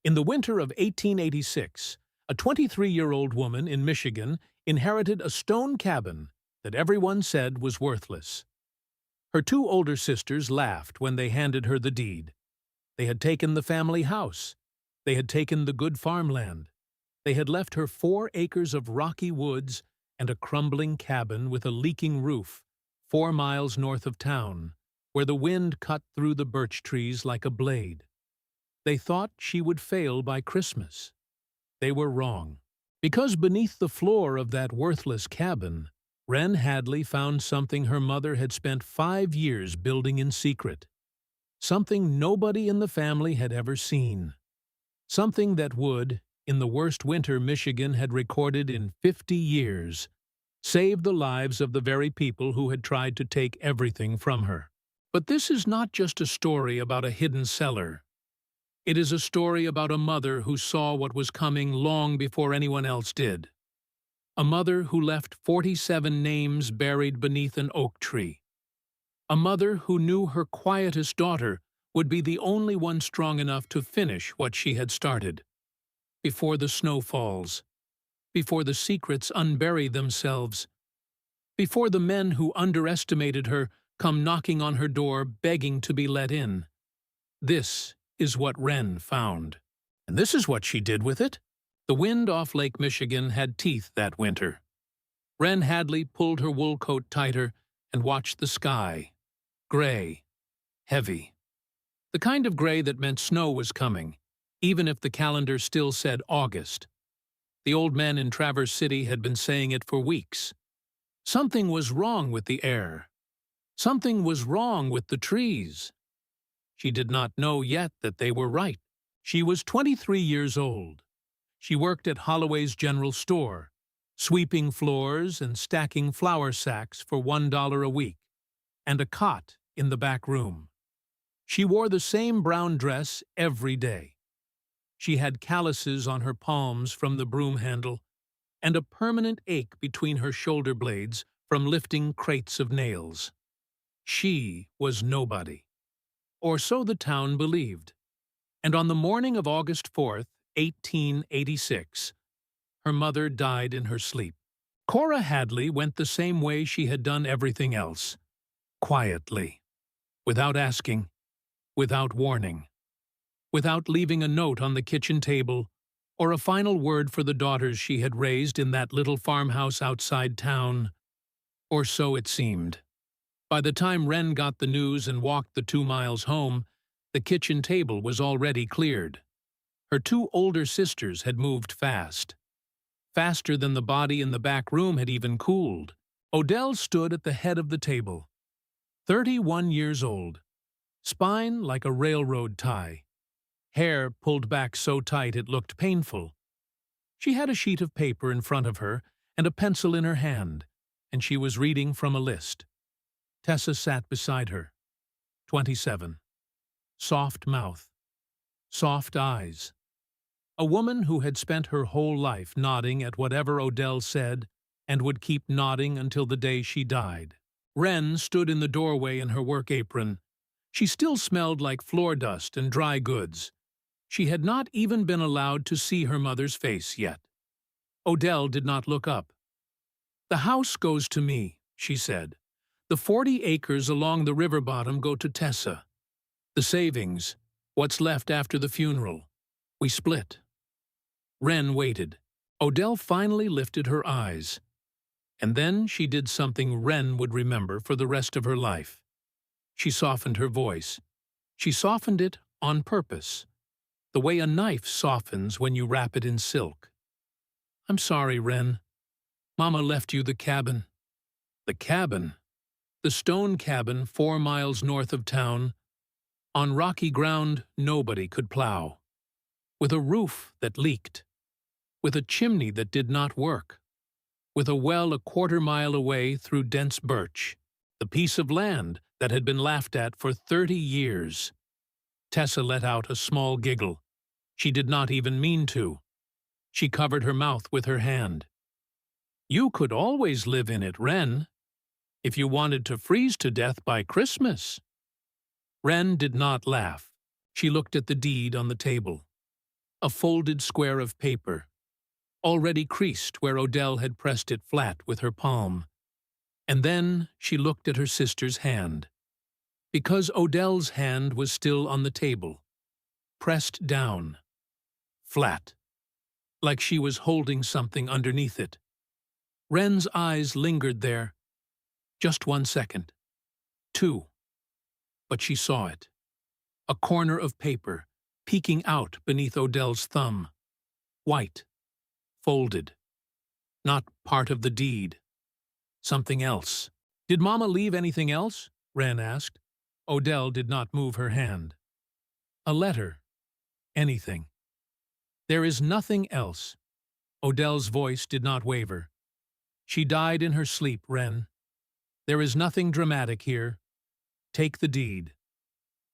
In the winter of 1886, a 23-year-old woman in Michigan inherited a stone cabin that everyone said was worthless. Her two older sisters laughed when they handed her the deed. They had taken the family house. They had taken the good farmland. They had left her 4 acres of rocky woods and a crumbling cabin with a leaking roof 4 miles north of town, where the wind cut through the birch trees like a blade. They thought she would fail by Christmas. They were wrong. Because beneath the floor of that worthless cabin, Wren Hadley found something her mother had spent 5 years building in secret. Something nobody in the family had ever seen. Something that would, in the worst winter Michigan had recorded in 50 years, save the lives of the very people who had tried to take everything from her. But this is not just a story about a hidden cellar. It is a story about a mother who saw what was coming long before anyone else did. A mother who left 47 names buried beneath an oak tree. A mother who knew her quietest daughter would be the only one strong enough to finish what she had started. Before the snow falls, before the secrets unbury themselves, before the men who underestimated her come knocking on her door begging to be let in. This is what Wren found. And this is what she did with it. The wind off Lake Michigan had teeth that winter. Wren Hadley pulled her wool coat tighter and watched the sky. Gray. Heavy. The kind of gray that meant snow was coming, even if the calendar still said August. The old men in Traverse City had been saying it for weeks. Something was wrong with the air. Something was wrong with the trees. She did not know yet that they were right. She was 23 years old. She worked at Holloway's General Store, sweeping floors and stacking flour sacks for $1 a week, and a cot in the back room. She wore the same brown dress every day. She had calluses on her palms from the broom handle, and a permanent ache between her shoulder blades from lifting crates of nails. She was nobody. Or so the town believed. And on the morning of August 4th, 1886, her mother died in her sleep. Cora Hadley went the same way she had done everything else. Quietly. Without asking. Without warning. Without leaving a note on the kitchen table or a final word for the daughters she had raised in that little farmhouse outside town. Or so it seemed. By the time Wren got the news and walked the 2 miles home, the kitchen table was already cleared. Her 2 older sisters had moved fast. Faster than the body in the back room had even cooled. Odell stood at the head of the table. 31 years old. Spine like a railroad tie. Hair pulled back so tight it looked painful. She had a sheet of paper in front of her and a pencil in her hand, and she was reading from a list. Tessa sat beside her. 27. Soft mouth. Soft eyes. A woman who had spent her whole life nodding at whatever Odell said and would keep nodding until the day she died. Wren stood in the doorway in her work apron. She still smelled like floor dust and dry goods. She had not even been allowed to see her mother's face yet. Odell did not look up. "The house goes to me," she said. "The 40 acres along the river bottom go to Tessa. The savings, what's left after the funeral, we split." Wren waited. Odell finally lifted her eyes. And then she did something Wren would remember for the rest of her life. She softened her voice. She softened it on purpose, the way a knife softens when you wrap it in silk. "I'm sorry, Wren. Mama left you the cabin." The cabin. The stone cabin 4 miles north of town, on rocky ground nobody could plow, with a roof that leaked, with a chimney that did not work, with a well a 1/4 mile away through dense birch, the piece of land that had been laughed at for 30 years. Tessa let out a small giggle. She did not even mean to. She covered her mouth with her hand. "You could always live in it, Wren, if you wanted to freeze to death by Christmas." Wren did not laugh. She looked at the deed on the table. a folded square of paper, already creased where Odell had pressed it flat with her palm. And then she looked at her sister's hand, because Odell's hand was still on the table, pressed down, flat, like she was holding something underneath it. Wren's eyes lingered there. Just 1 second. 2. But she saw it. A corner of paper, peeking out beneath Odell's thumb. White. Folded. Not part of the deed. Something else. Did Mama leave anything else? Wren asked. Odell did not move her hand. A letter. Anything. There is nothing else. Odell's voice did not waver. She died in her sleep, Wren. There is nothing dramatic here. Take the deed.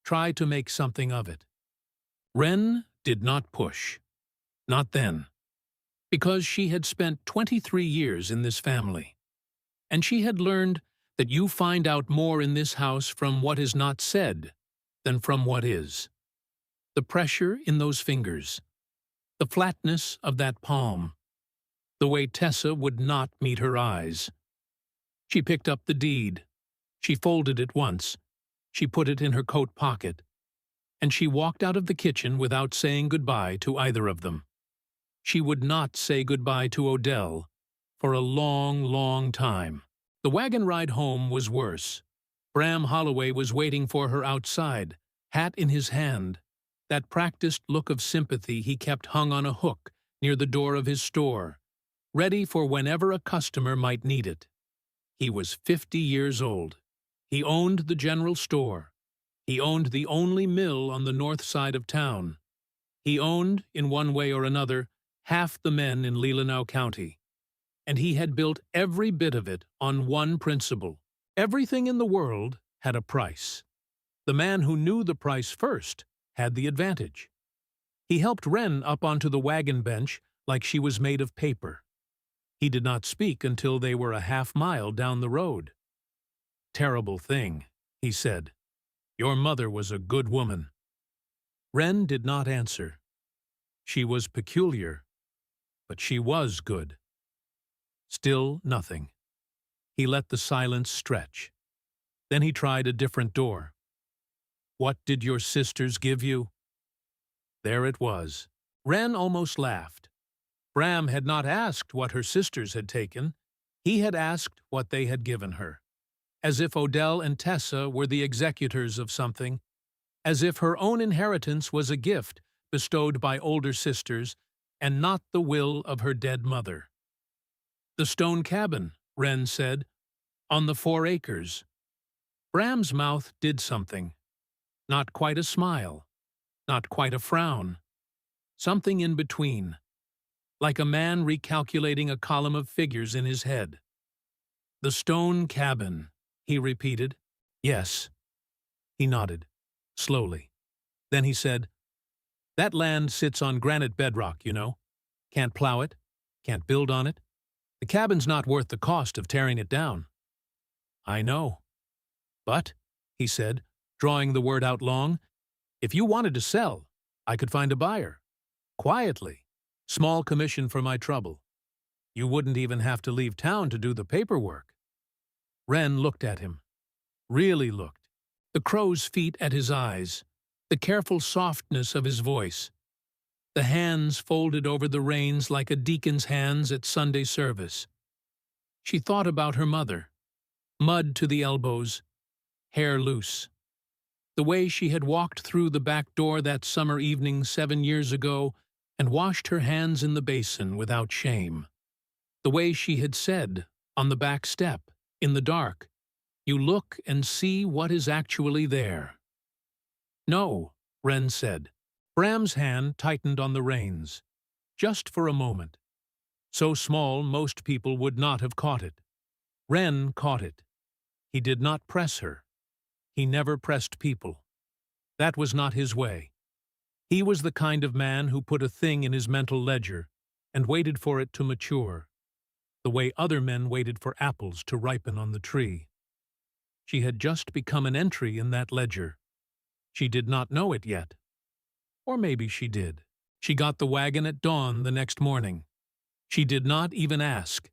Try to make something of it. Wren did not push. Not then. Because she had spent 23 years in this family. And she had learned that you find out more in this house from what is not said than from what is. The pressure in those fingers. The flatness of that palm. The way Tessa would not meet her eyes. She picked up the deed. She folded it once. She put it in her coat pocket. And she walked out of the kitchen without saying goodbye to either of them. She would not say goodbye to Odell for a long, long time. The wagon ride home was worse. Bram Holloway was waiting for her outside, hat in his hand, that practiced look of sympathy he kept hung on a hook near the door of his store, ready for whenever a customer might need it. He was 50 years old. He owned the general store. He owned the only mill on the north side of town. He owned, in one way or another, half the men in Leelanau County. And he had built every bit of it on one principle. Everything in the world had a price. The man who knew the price first had the advantage. He helped Wren up onto the wagon bench like she was made of paper. He did not speak until they were a half-mile down the road. "Terrible thing," he said. "Your mother was a good woman." Wren did not answer. She was peculiar, but she was good. Still nothing. He let the silence stretch. Then he tried a different door. "What did your sisters give you?" There it was. Wren almost laughed. Bram had not asked what her sisters had taken. He had asked what they had given her. As if Odell and Tessa were the executors of something. As if her own inheritance was a gift bestowed by older sisters and not the will of her dead mother. "The stone cabin," Wren said, "on the 4 acres. Bram's mouth did something. Not quite a smile. Not quite a frown. Something in between. Like a man recalculating a column of figures in his head. "The stone cabin," he repeated. "Yes." He nodded, slowly. Then he said, "That land sits on granite bedrock, you know. Can't plow it. Can't build on it. The cabin's not worth the cost of tearing it down." "I know. But," he said, drawing the word out long, "if you wanted to sell, I could find a buyer. Quietly. Small commission for my trouble. You wouldn't even have to leave town to do the paperwork." Wren looked at him. Really looked. The crow's feet at his eyes. The careful softness of his voice. The hands folded over the reins like a deacon's hands at Sunday service. She thought about her mother. Mud to the elbows. Hair loose. The way she had walked through the back door that summer evening 7 years ago and washed her hands in the basin without shame. The way she had said, on the back step, in the dark, "You look and see what is actually there." "No," Wren said. Bram's hand tightened on the reins. Just for a moment. So small most people would not have caught it. Wren caught it. He did not press her. He never pressed people. That was not his way. He was the kind of man who put a thing in his mental ledger and waited for it to mature, the way other men waited for apples to ripen on the tree. She had just become an entry in that ledger. She did not know it yet. Or maybe she did. She got the wagon at dawn the next morning. She did not even ask.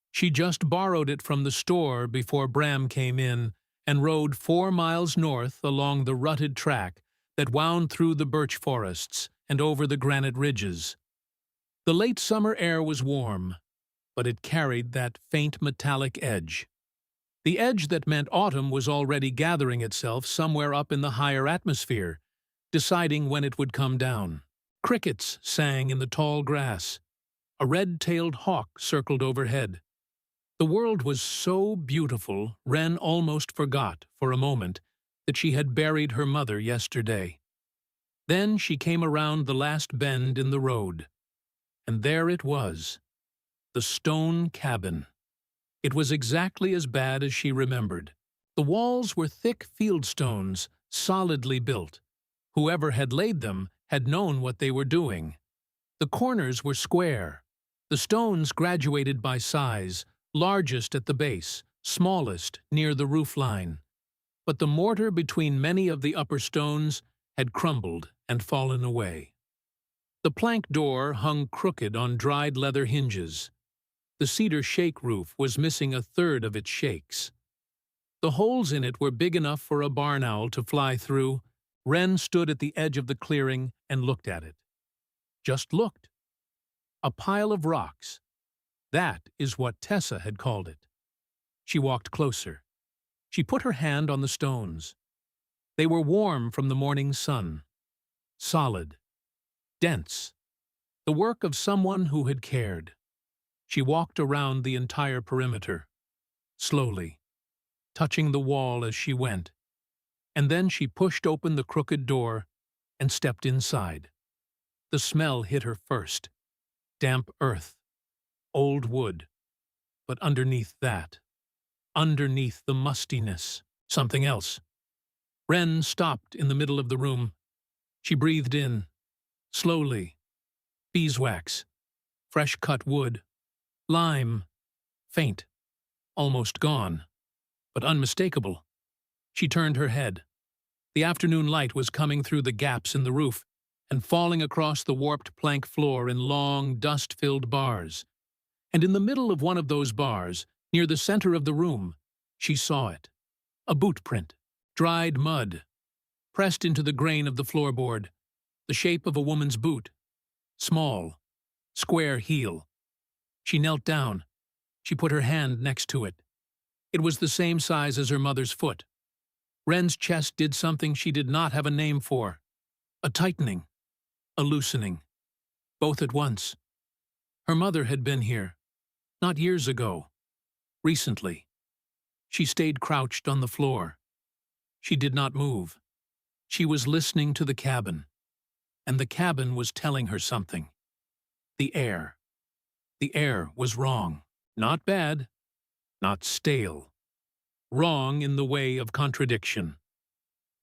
She just borrowed it from the store before Bram came in and rode 4 miles north along the rutted track that wound through the birch forests and over the granite ridges. The late summer air was warm, but it carried that faint metallic edge. The edge that meant autumn was already gathering itself somewhere up in the higher atmosphere, deciding when it would come down. Crickets sang in the tall grass. A red-tailed hawk circled overhead. The world was so beautiful, Wren almost forgot, for a moment, that she had buried her mother yesterday. Then she came around the last bend in the road. And there it was, the stone cabin. It was exactly as bad as she remembered. The walls were thick field stones, solidly built. Whoever had laid them had known what they were doing. The corners were square. The stones graduated by size, largest at the base, smallest near the roof line. But the mortar between many of the upper stones had crumbled and fallen away. The plank door hung crooked on dried leather hinges. The cedar shake roof was missing a third of its shakes. The holes in it were big enough for a barn owl to fly through. Wren stood at the edge of the clearing and looked at it. Just looked. A pile of rocks. That is what Tessa had called it. She walked closer. She put her hand on the stones. They were warm from the morning sun. Solid. Dense. The work of someone who had cared. She walked around the entire perimeter, slowly, touching the wall as she went, and then she pushed open the crooked door and stepped inside. The smell hit her first. Damp earth, old wood, but underneath that, underneath the mustiness, something else. Wren stopped in the middle of the room. She breathed in, slowly. Beeswax, fresh-cut wood, lime, faint, almost gone, but unmistakable. She turned her head. The afternoon light was coming through the gaps in the roof and falling across the warped plank floor in long, dust-filled bars. And in the middle of one of those bars, near the center of the room, she saw it. A boot print, dried mud, pressed into the grain of the floorboard, the shape of a woman's boot. Small, square heel. She knelt down. She put her hand next to it. It was the same size as her mother's foot. Wren's chest did something she did not have a name for. A tightening. A loosening. Both at once. Her mother had been here. Not years ago. Recently. She stayed crouched on the floor. She did not move. She was listening to the cabin. And the cabin was telling her something. The air. The air was wrong. Not bad. Not stale. Wrong in the way of contradiction.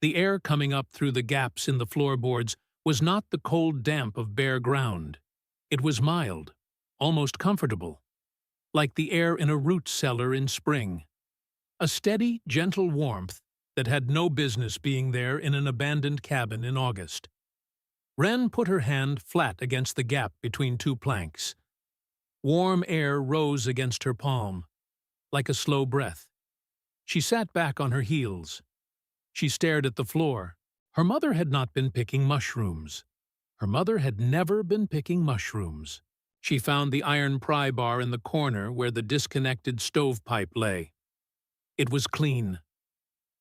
The air coming up through the gaps in the floorboards was not the cold damp of bare ground. It was mild, almost comfortable, like the air in a root cellar in spring. A steady, gentle warmth that had no business being there in an abandoned cabin in August. Wren put her hand flat against the gap between two planks. Warm air rose against her palm, like a slow breath. She sat back on her heels. She stared at the floor. Her mother had not been picking mushrooms. Her mother had never been picking mushrooms. She found the iron pry bar in the corner where the disconnected stovepipe lay. It was clean,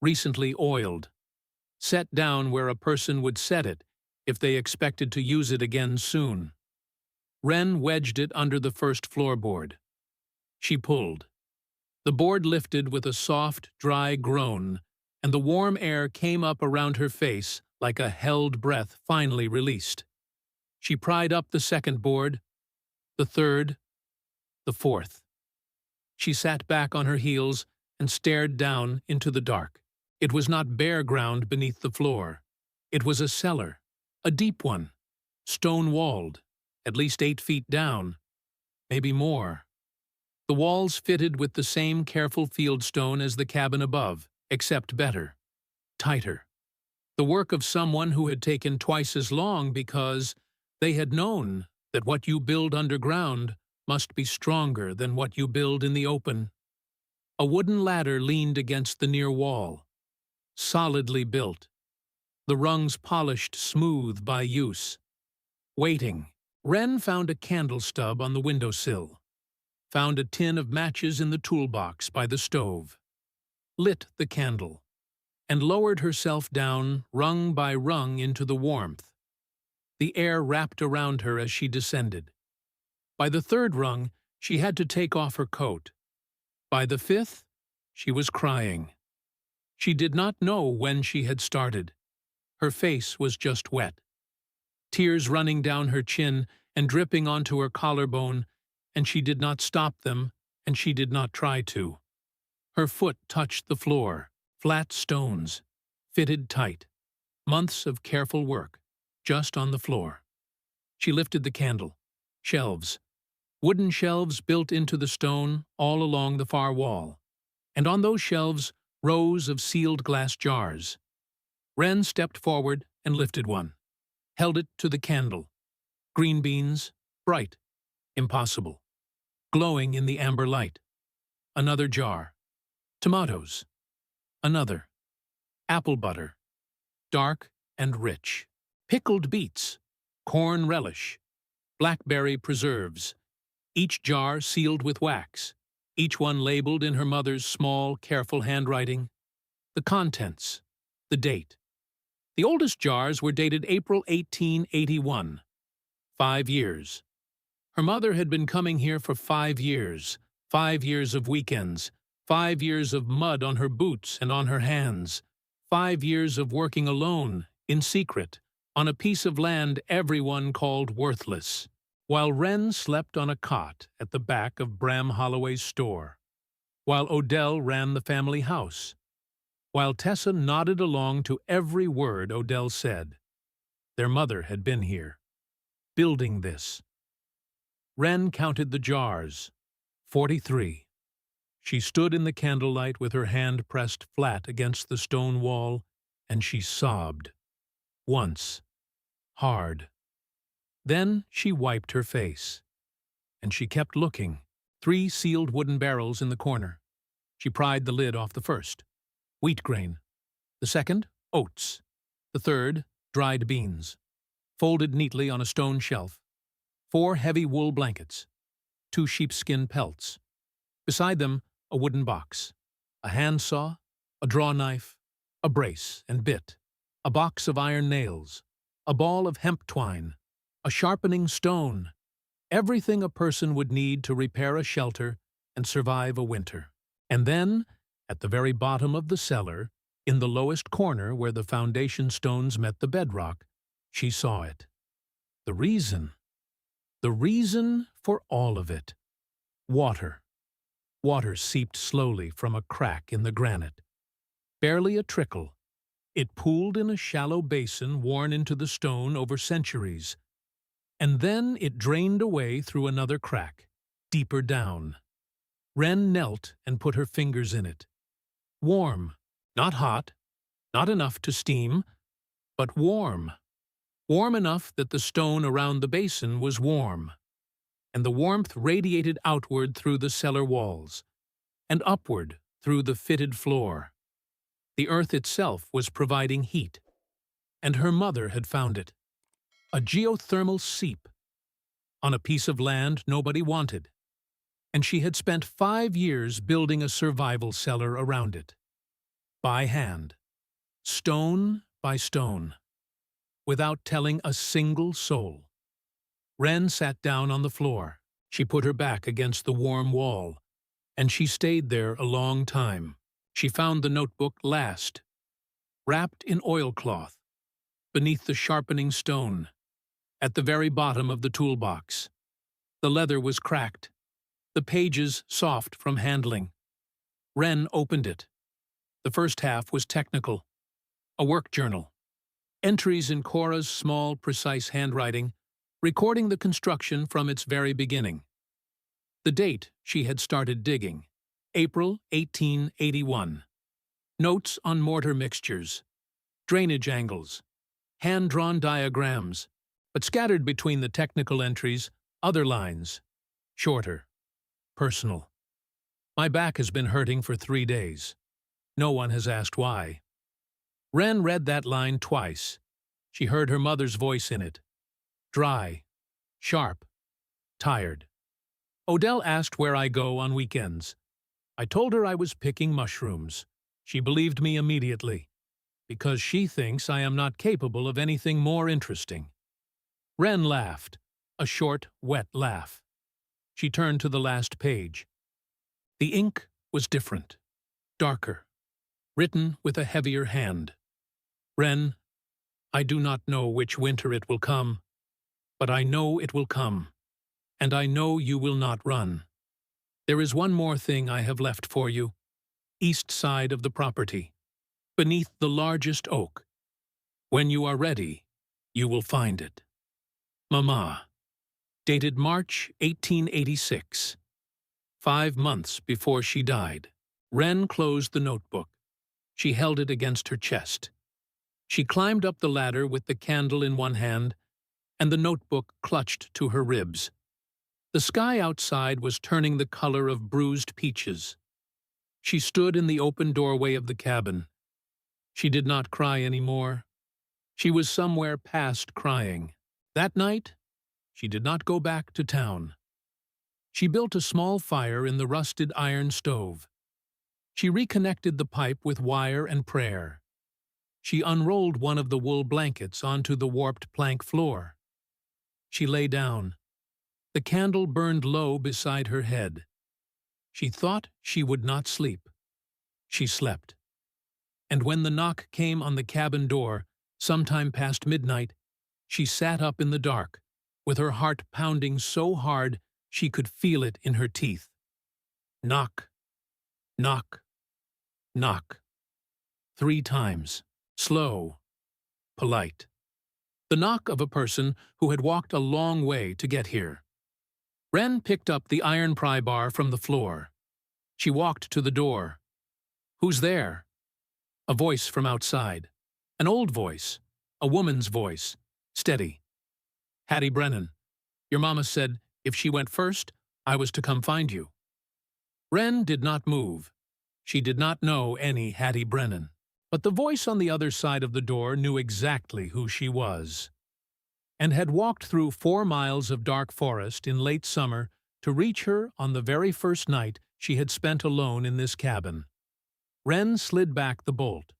recently oiled, set down where a person would set it if they expected to use it again soon. Wren wedged it under the first floorboard. She pulled. The board lifted with a soft, dry groan, and the warm air came up around her face like a held breath finally released. She pried up the second board, the third, the fourth. She sat back on her heels and stared down into the dark. It was not bare ground beneath the floor. It was a cellar, a deep one, stone-walled, at least 8 feet down, maybe more. The walls fitted with the same careful fieldstone as the cabin above, except better, tighter. The work of someone who had taken twice as long because, They had known that what you build underground must be stronger than what you build in the open. A wooden ladder leaned against the near wall, solidly built, the rungs polished smooth by use. Waiting, Wren found a candle stub on the windowsill, found a tin of matches in the toolbox by the stove, lit the candle, and lowered herself down rung by rung into the warmth. The air wrapped around her as she descended. By the third rung, she had to take off her coat. By the fifth, she was crying. She did not know when she had started. Her face was just wet, tears running down her chin and dripping onto her collarbone, and she did not stop them, and she did not try to. Her foot touched the floor, flat stones, fitted tight. Months of careful work, just on the floor. She lifted the candle. Shelves. Wooden shelves built into the stone all along the far wall. And on those shelves, rows of sealed glass jars. Wren stepped forward and lifted one, held it to the candle. Green beans, bright, impossible, glowing in the amber light. Another jar. Tomatoes. Another. Apple butter, dark and rich. Pickled beets, corn relish, blackberry preserves, each jar sealed with wax, each one labeled in her mother's small, careful handwriting. The contents, the date. The oldest jars were dated April 1881. 5 years. Her mother had been coming here for 5 years, 5 years of weekends, 5 years of mud on her boots and on her hands, 5 years of working alone, in secret, on a piece of land everyone called worthless, while Wren slept on a cot at the back of Bram Holloway's store, while Odell ran the family house, while Tessa nodded along to every word Odell said. Their mother had been here, building this. Wren counted the jars, 43. She stood in the candlelight with her hand pressed flat against the stone wall, and she sobbed. Once. Hard. Then she wiped her face. And she kept looking. 3 sealed wooden barrels in the corner. She pried the lid off the first. Wheat grain. The second, oats. The third, dried beans. Folded neatly on a stone shelf. 4 heavy wool blankets. 2 sheepskin pelts. Beside them, a wooden box. A handsaw, a draw knife, a brace and bit. A box of iron nails. A ball of hemp twine. A sharpening stone. Everything a person would need to repair a shelter and survive a winter. And then, at the very bottom of the cellar, in the lowest corner where the foundation stones met the bedrock, she saw it. The reason for all of it. Water. Water seeped slowly from a crack in the granite. Barely a trickle. It pooled in a shallow basin worn into the stone over centuries. And then it drained away through another crack, deeper down. Wren knelt and put her fingers in it. Warm, not hot, not enough to steam, but warm. Warm enough that the stone around the basin was warm, and the warmth radiated outward through the cellar walls, and upward through the fitted floor. The earth itself was providing heat, and her mother had found it. A geothermal seep on a piece of land nobody wanted, and she had spent 5 years building a survival cellar around it. By hand, stone by stone, without telling a single soul. Wren sat down on the floor. She put her back against the warm wall, and she stayed there a long time. She found the notebook last, wrapped in oilcloth, beneath the sharpening stone, at the very bottom of the toolbox. The leather was cracked, the pages soft from handling. Wren opened it. The first half was technical, a work journal. Entries in Cora's small, precise handwriting, recording the construction from its very beginning. The date she had started digging, April 1881. Notes on mortar mixtures, drainage angles, hand-drawn diagrams, But scattered between the technical entries, other lines, shorter, personal. My back has been hurting for 3 days. No one has asked why. Wren read that line twice. She heard her mother's voice in it. Dry, sharp, tired. Odell asked where I go on weekends. I told her I was picking mushrooms. She believed me immediately, because she thinks I am not capable of anything more interesting. Wren laughed, a short, wet laugh. She turned to the last page. The ink was different, darker, written with a heavier hand. Wren, I do not know which winter it will come, but I know it will come, and I know you will not run. There is one more thing I have left for you, east side of the property, beneath the largest oak. When you are ready, you will find it. Mama. Dated March 1886. 5 months before she died. Wren closed the notebook. She held it against her chest. She climbed up the ladder with the candle in one hand and the notebook clutched to her ribs. The sky outside was turning the color of bruised peaches. She stood in the open doorway of the cabin. She did not cry anymore. She was somewhere past crying. That night, she did not go back to town. She built a small fire in the rusted iron stove. She reconnected the pipe with wire and prayer. She unrolled one of the wool blankets onto the warped plank floor. She lay down. The candle burned low beside her head. She thought she would not sleep. She slept. And when the knock came on the cabin door, sometime past midnight, she sat up in the dark, with her heart pounding so hard she could feel it in her teeth. Knock, knock, knock. 3 times, slow, polite. The knock of a person who had walked a long way to get here. Wren picked up the iron pry bar from the floor. She walked to the door. Who's there? A voice from outside. An old voice. A woman's voice. Steady. Hattie Brennan. Your mama said if she went first, I was to come find you. Wren did not move. She did not know any Hattie Brennan. But the voice on the other side of the door knew exactly who she was, and had walked through 4 miles of dark forest in late summer to reach her on the very first night she had spent alone in this cabin. Wren slid back the bolt.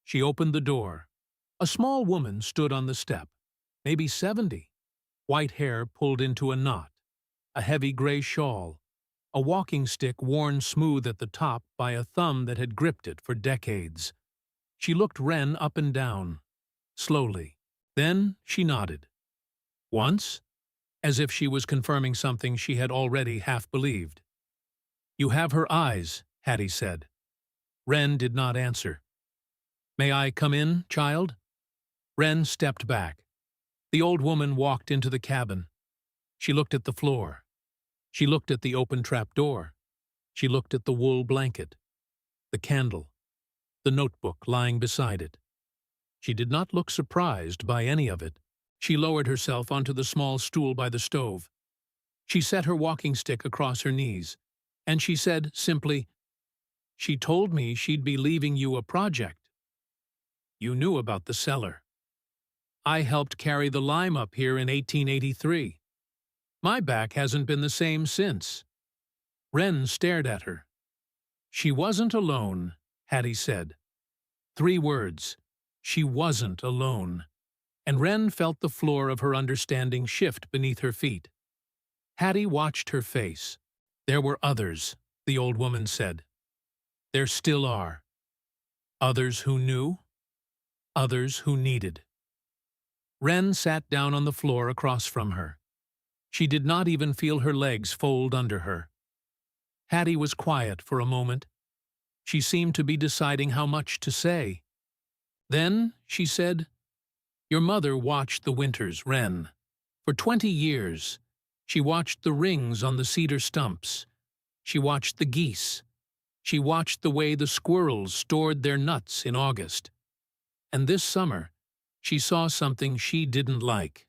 She opened the door. A small woman stood on the step, maybe 70. White hair pulled into a knot, a heavy gray shawl, a walking stick worn smooth at the top by a thumb that had gripped it for decades. She looked Wren up and down, slowly. Then she nodded. Once, as if she was confirming something she had already half believed. You have her eyes, Hattie said. Wren did not answer. May I come in, child? Wren stepped back. The old woman walked into the cabin. She looked at the floor. She looked at the open trap door. She looked at the wool blanket, the candle, the notebook lying beside it. She did not look surprised by any of it. She lowered herself onto the small stool by the stove. She set her walking stick across her knees, and she said simply, She told me she'd be leaving you a project. You knew about the cellar. I helped carry the lime up here in 1883. My back hasn't been the same since. Wren stared at her. She wasn't alone, Hattie said. 3 words. She wasn't alone. And Wren felt the floor of her understanding shift beneath her feet. Hattie watched her face. There were others, the old woman said. There still are. Others who knew. Others who needed. Wren sat down on the floor across from her. She did not even feel her legs fold under her. Hattie was quiet for a moment. She seemed to be deciding how much to say. Then she said, Your mother watched the winters, Wren. For 20 years, she watched the rings on the cedar stumps. She watched the geese. She watched the way the squirrels stored their nuts in August. And this summer, she saw something she didn't like.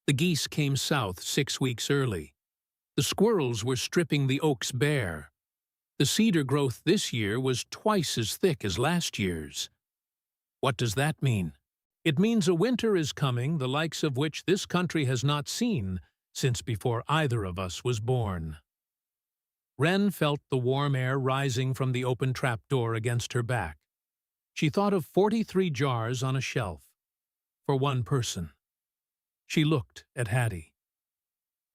The geese came south 6 weeks early. The squirrels were stripping the oaks bare. The cedar growth this year was twice as thick as last year's. What does that mean? It means a winter is coming, the likes of which this country has not seen since before either of us was born. Wren felt the warm air rising from the open trapdoor against her back. She thought of 43 jars on a shelf, for one person. She looked at Hattie.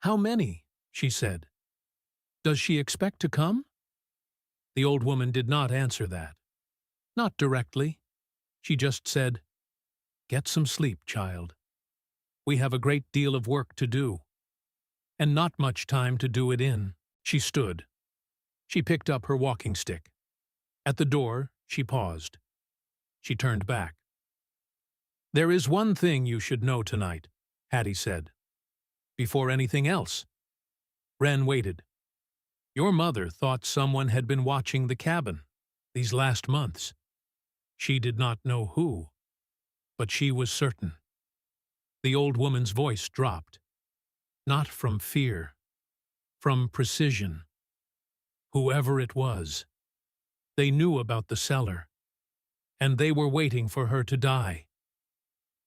"How many?" she said. "Does she expect to come?" The old woman did not answer that. Not directly. She just said, "Get some sleep, child. We have a great deal of work to do, and not much time to do it in." She stood. She picked up her walking stick. At the door, she paused. She turned back. "There is one thing you should know tonight," Hattie said. "Before anything else." Wren waited. "Your mother thought someone had been watching the cabin these last months. She did not know who, but she was certain." The old woman's voice dropped. Not from fear, from precision. Whoever it was, they knew about the cellar, and they were waiting for her to die.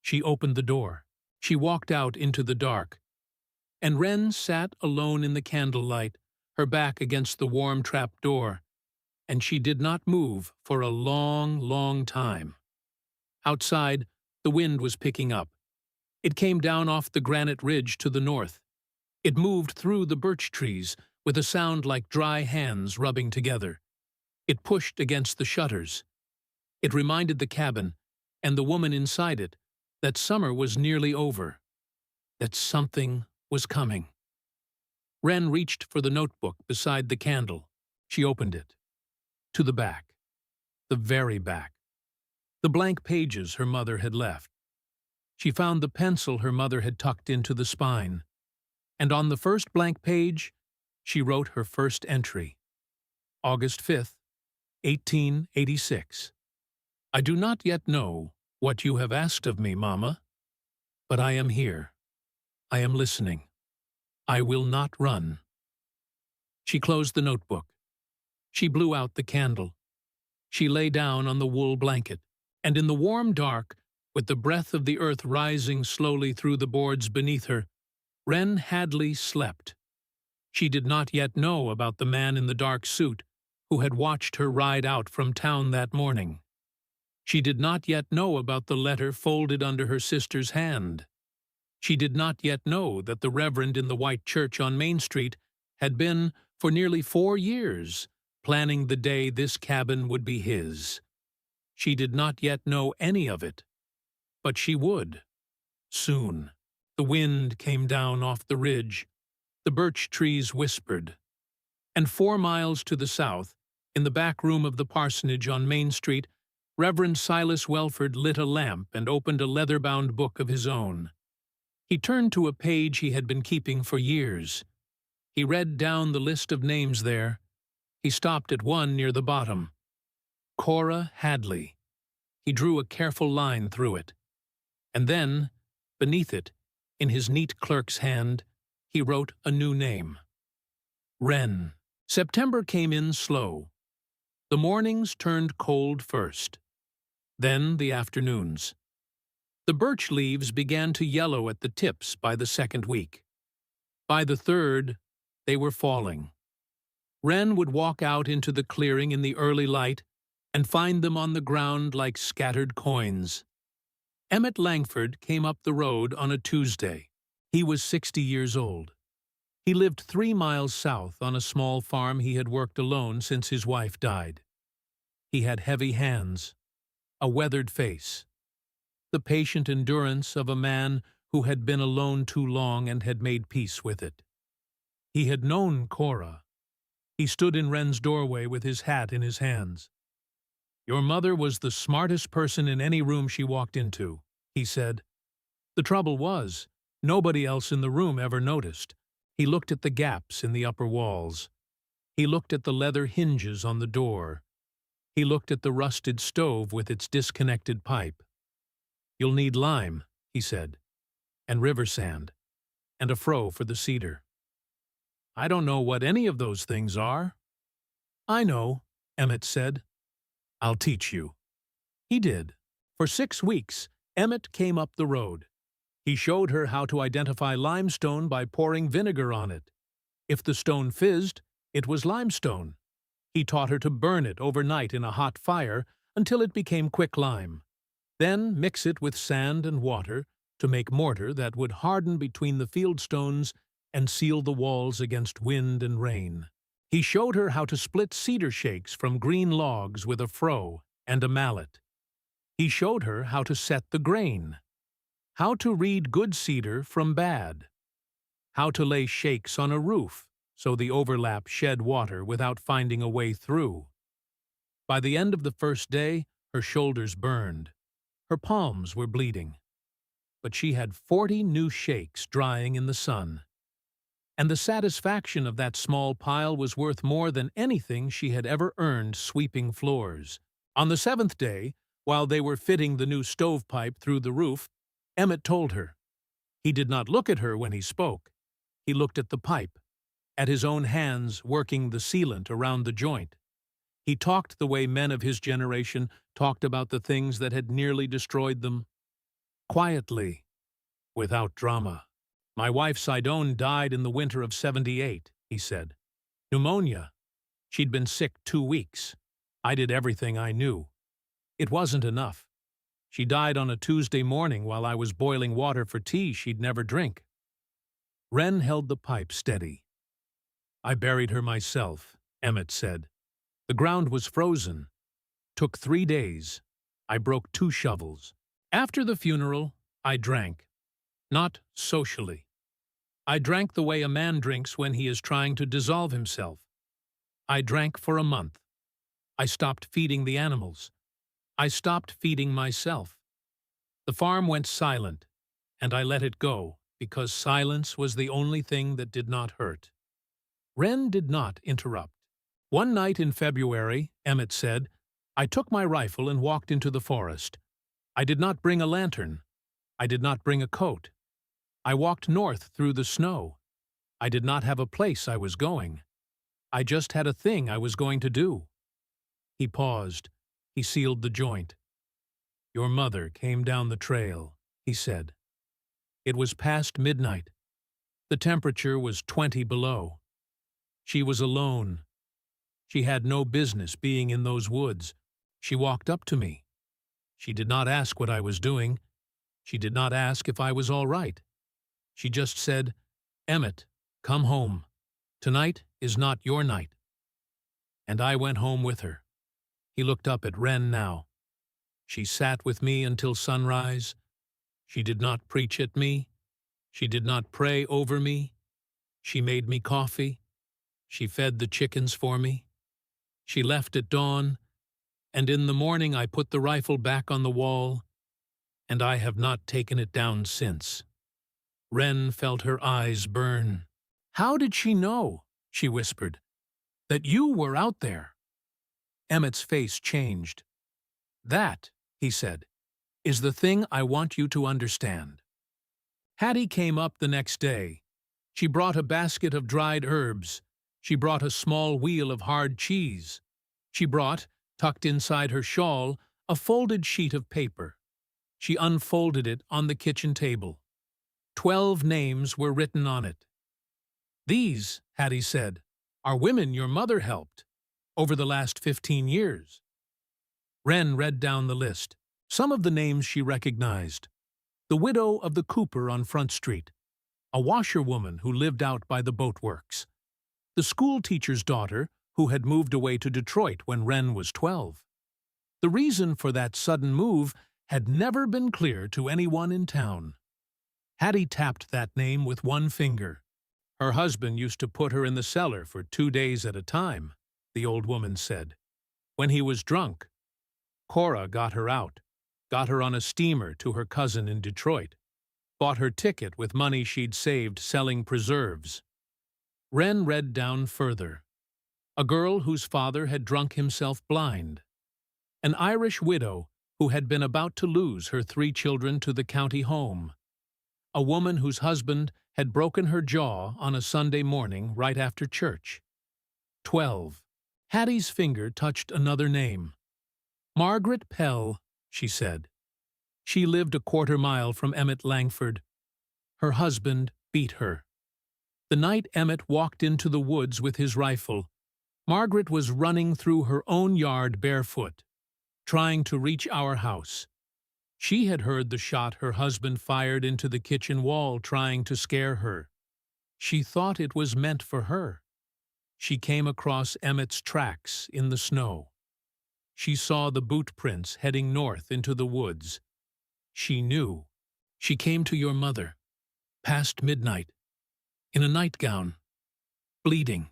She opened the door. She walked out into the dark, and Wren sat alone in the candlelight, her back against the warm trap door, and she did not move for a long, long time. Outside, the wind was picking up. It came down off the granite ridge to the north. It moved through the birch trees with a sound like dry hands rubbing together. It pushed against the shutters. It reminded the cabin, and the woman inside it, that summer was nearly over, that something was coming. Wren reached for the notebook beside the candle. She opened it. To the back. The very back. The blank pages her mother had left. She found the pencil her mother had tucked into the spine, and on the first blank page, she wrote her first entry. August 5th, 1886. "I do not yet know what you have asked of me, Mama, but I am here. I am listening. I will not run." She closed the notebook. She blew out the candle. She lay down on the wool blanket, and in the warm dark, with the breath of the earth rising slowly through the boards beneath her, Wren Hadley slept. She did not yet know about the man in the dark suit who had watched her ride out from town that morning. She did not yet know about the letter folded under her sister's hand. She did not yet know that the reverend in the white church on Main Street had been, for nearly 4 years, planning the day this cabin would be his. She did not yet know any of it, but she would. Soon. The wind came down off the ridge. The birch trees whispered. And 4 miles to the south, in the back room of the parsonage on Main Street, Reverend Silas Welford lit a lamp and opened a leather-bound book of his own. He turned to a page he had been keeping for years. He read down the list of names there. He stopped at one near the bottom. Cora Hadley. He drew a careful line through it. And then, beneath it, in his neat clerk's hand, he wrote a new name. Wren. September came in slow. The mornings turned cold first. Then the afternoons. The birch leaves began to yellow at the tips by the second week. By the third, they were falling. Wren would walk out into the clearing in the early light and find them on the ground like scattered coins. Emmett Langford came up the road on a Tuesday. He was 60 years old. He lived 3 miles south on a small farm he had worked alone since his wife died. He had heavy hands, a weathered face, the patient endurance of a man who had been alone too long and had made peace with it. He had known Cora. He stood in Wren's doorway with his hat in his hands. "Your mother was the smartest person in any room she walked into," he said. The trouble was, nobody else in the room ever noticed. He looked at the gaps in the upper walls. He looked at the leather hinges on the door. He looked at the rusted stove with its disconnected pipe. "You'll need lime," he said, "and river sand. and a froe for the cedar. I don't know what any of those things are. I know, Emmett said. I'll teach you. He did. For 6 weeks, Emmett came up the road. He showed her how to identify limestone by pouring vinegar on it. If the stone fizzed, it was limestone. He taught her to burn it overnight in a hot fire until it became quicklime. Then mix it with sand and water to make mortar that would harden between the field stones and seal the walls against wind and rain. He showed her how to split cedar shakes from green logs with a froe and a mallet. He showed her how to set the grain, how to read good cedar from bad, how to lay shakes on a roof so the overlap shed water without finding a way through. By the end of the first day, her shoulders burned. Her palms were bleeding. But she had 40 new shakes drying in the sun. And the satisfaction of that small pile was worth more than anything she had ever earned sweeping floors. On the 7th day, while they were fitting the new stovepipe through the roof, Emmett told her. He did not look at her when he spoke. He looked at the pipe, at his own hands working the sealant around the joint. He talked the way men of his generation talked about the things that had nearly destroyed them. Quietly, without drama. My wife Sidone died in the winter of '78, he said. Pneumonia. She'd been sick 2 weeks. I did everything I knew. It wasn't enough. She died on a Tuesday morning while I was boiling water for tea she'd never drink. Wren held the pipe steady. I buried her myself, Emmett said. The ground was frozen. Took 3 days. I broke 2 shovels. After the funeral, I drank. Not socially. I drank the way a man drinks when he is trying to dissolve himself. I drank for a month. I stopped feeding the animals. I stopped feeding myself. The farm went silent, and I let it go because silence was the only thing that did not hurt. Wren did not interrupt. One night in February, Emmett said, I took my rifle and walked into the forest. I did not bring a lantern. I did not bring a coat. I walked north through the snow. I did not have a place I was going. I just had a thing I was going to do. He paused. He sealed the joint. Your mother came down the trail, he said. It was past midnight. The temperature was 20 below. She was alone. She had no business being in those woods. She walked up to me. She did not ask what I was doing. She did not ask if I was all right. She just said, Emmett, come home. Tonight is not your night. And I went home with her. He looked up at Wren now. She sat with me until sunrise. She did not preach at me. She did not pray over me. She made me coffee. She fed the chickens for me. She left at dawn, and in the morning I put the rifle back on the wall, and I have not taken it down since. Wren felt her eyes burn. How did she know, she whispered, that you were out there? Emmett's face changed. That, he said, is the thing I want you to understand. Hattie came up the next day. She brought a basket of dried herbs. She brought a small wheel of hard cheese. She brought, tucked inside her shawl, a folded sheet of paper. She unfolded it on the kitchen table. 12 names were written on it. These, Hattie said, are women your mother helped over the last 15 years. Wren read down the list. Some of the names she recognized. The widow of the cooper on Front Street, a washerwoman who lived out by the boatworks, the school teacher's daughter who had moved away to Detroit when Wren was 12. The reason for that sudden move had never been clear to anyone in town. Hattie tapped that name with one finger. Her husband used to put her in the cellar for 2 days at a time, the old woman said. When he was drunk, Cora got her out, got her on a steamer to her cousin in Detroit, bought her ticket with money she'd saved selling preserves. Wren read down further. A girl whose father had drunk himself blind. An Irish widow who had been about to lose her 3 children to the county home. a woman whose husband had broken her jaw on a Sunday morning right after church. 12. Hattie's finger touched another name. Margaret Pell, she said. She lived a quarter-mile from Emmett Langford. Her husband beat her. The night Emmett walked into the woods with his rifle, Margaret was running through her own yard barefoot, trying to reach our house. She had heard the shot her husband fired into the kitchen wall, trying to scare her. She thought it was meant for her. She came across Emmett's tracks in the snow. She saw the boot prints heading north into the woods. She knew. She came to your mother, past midnight, in a nightgown, bleeding.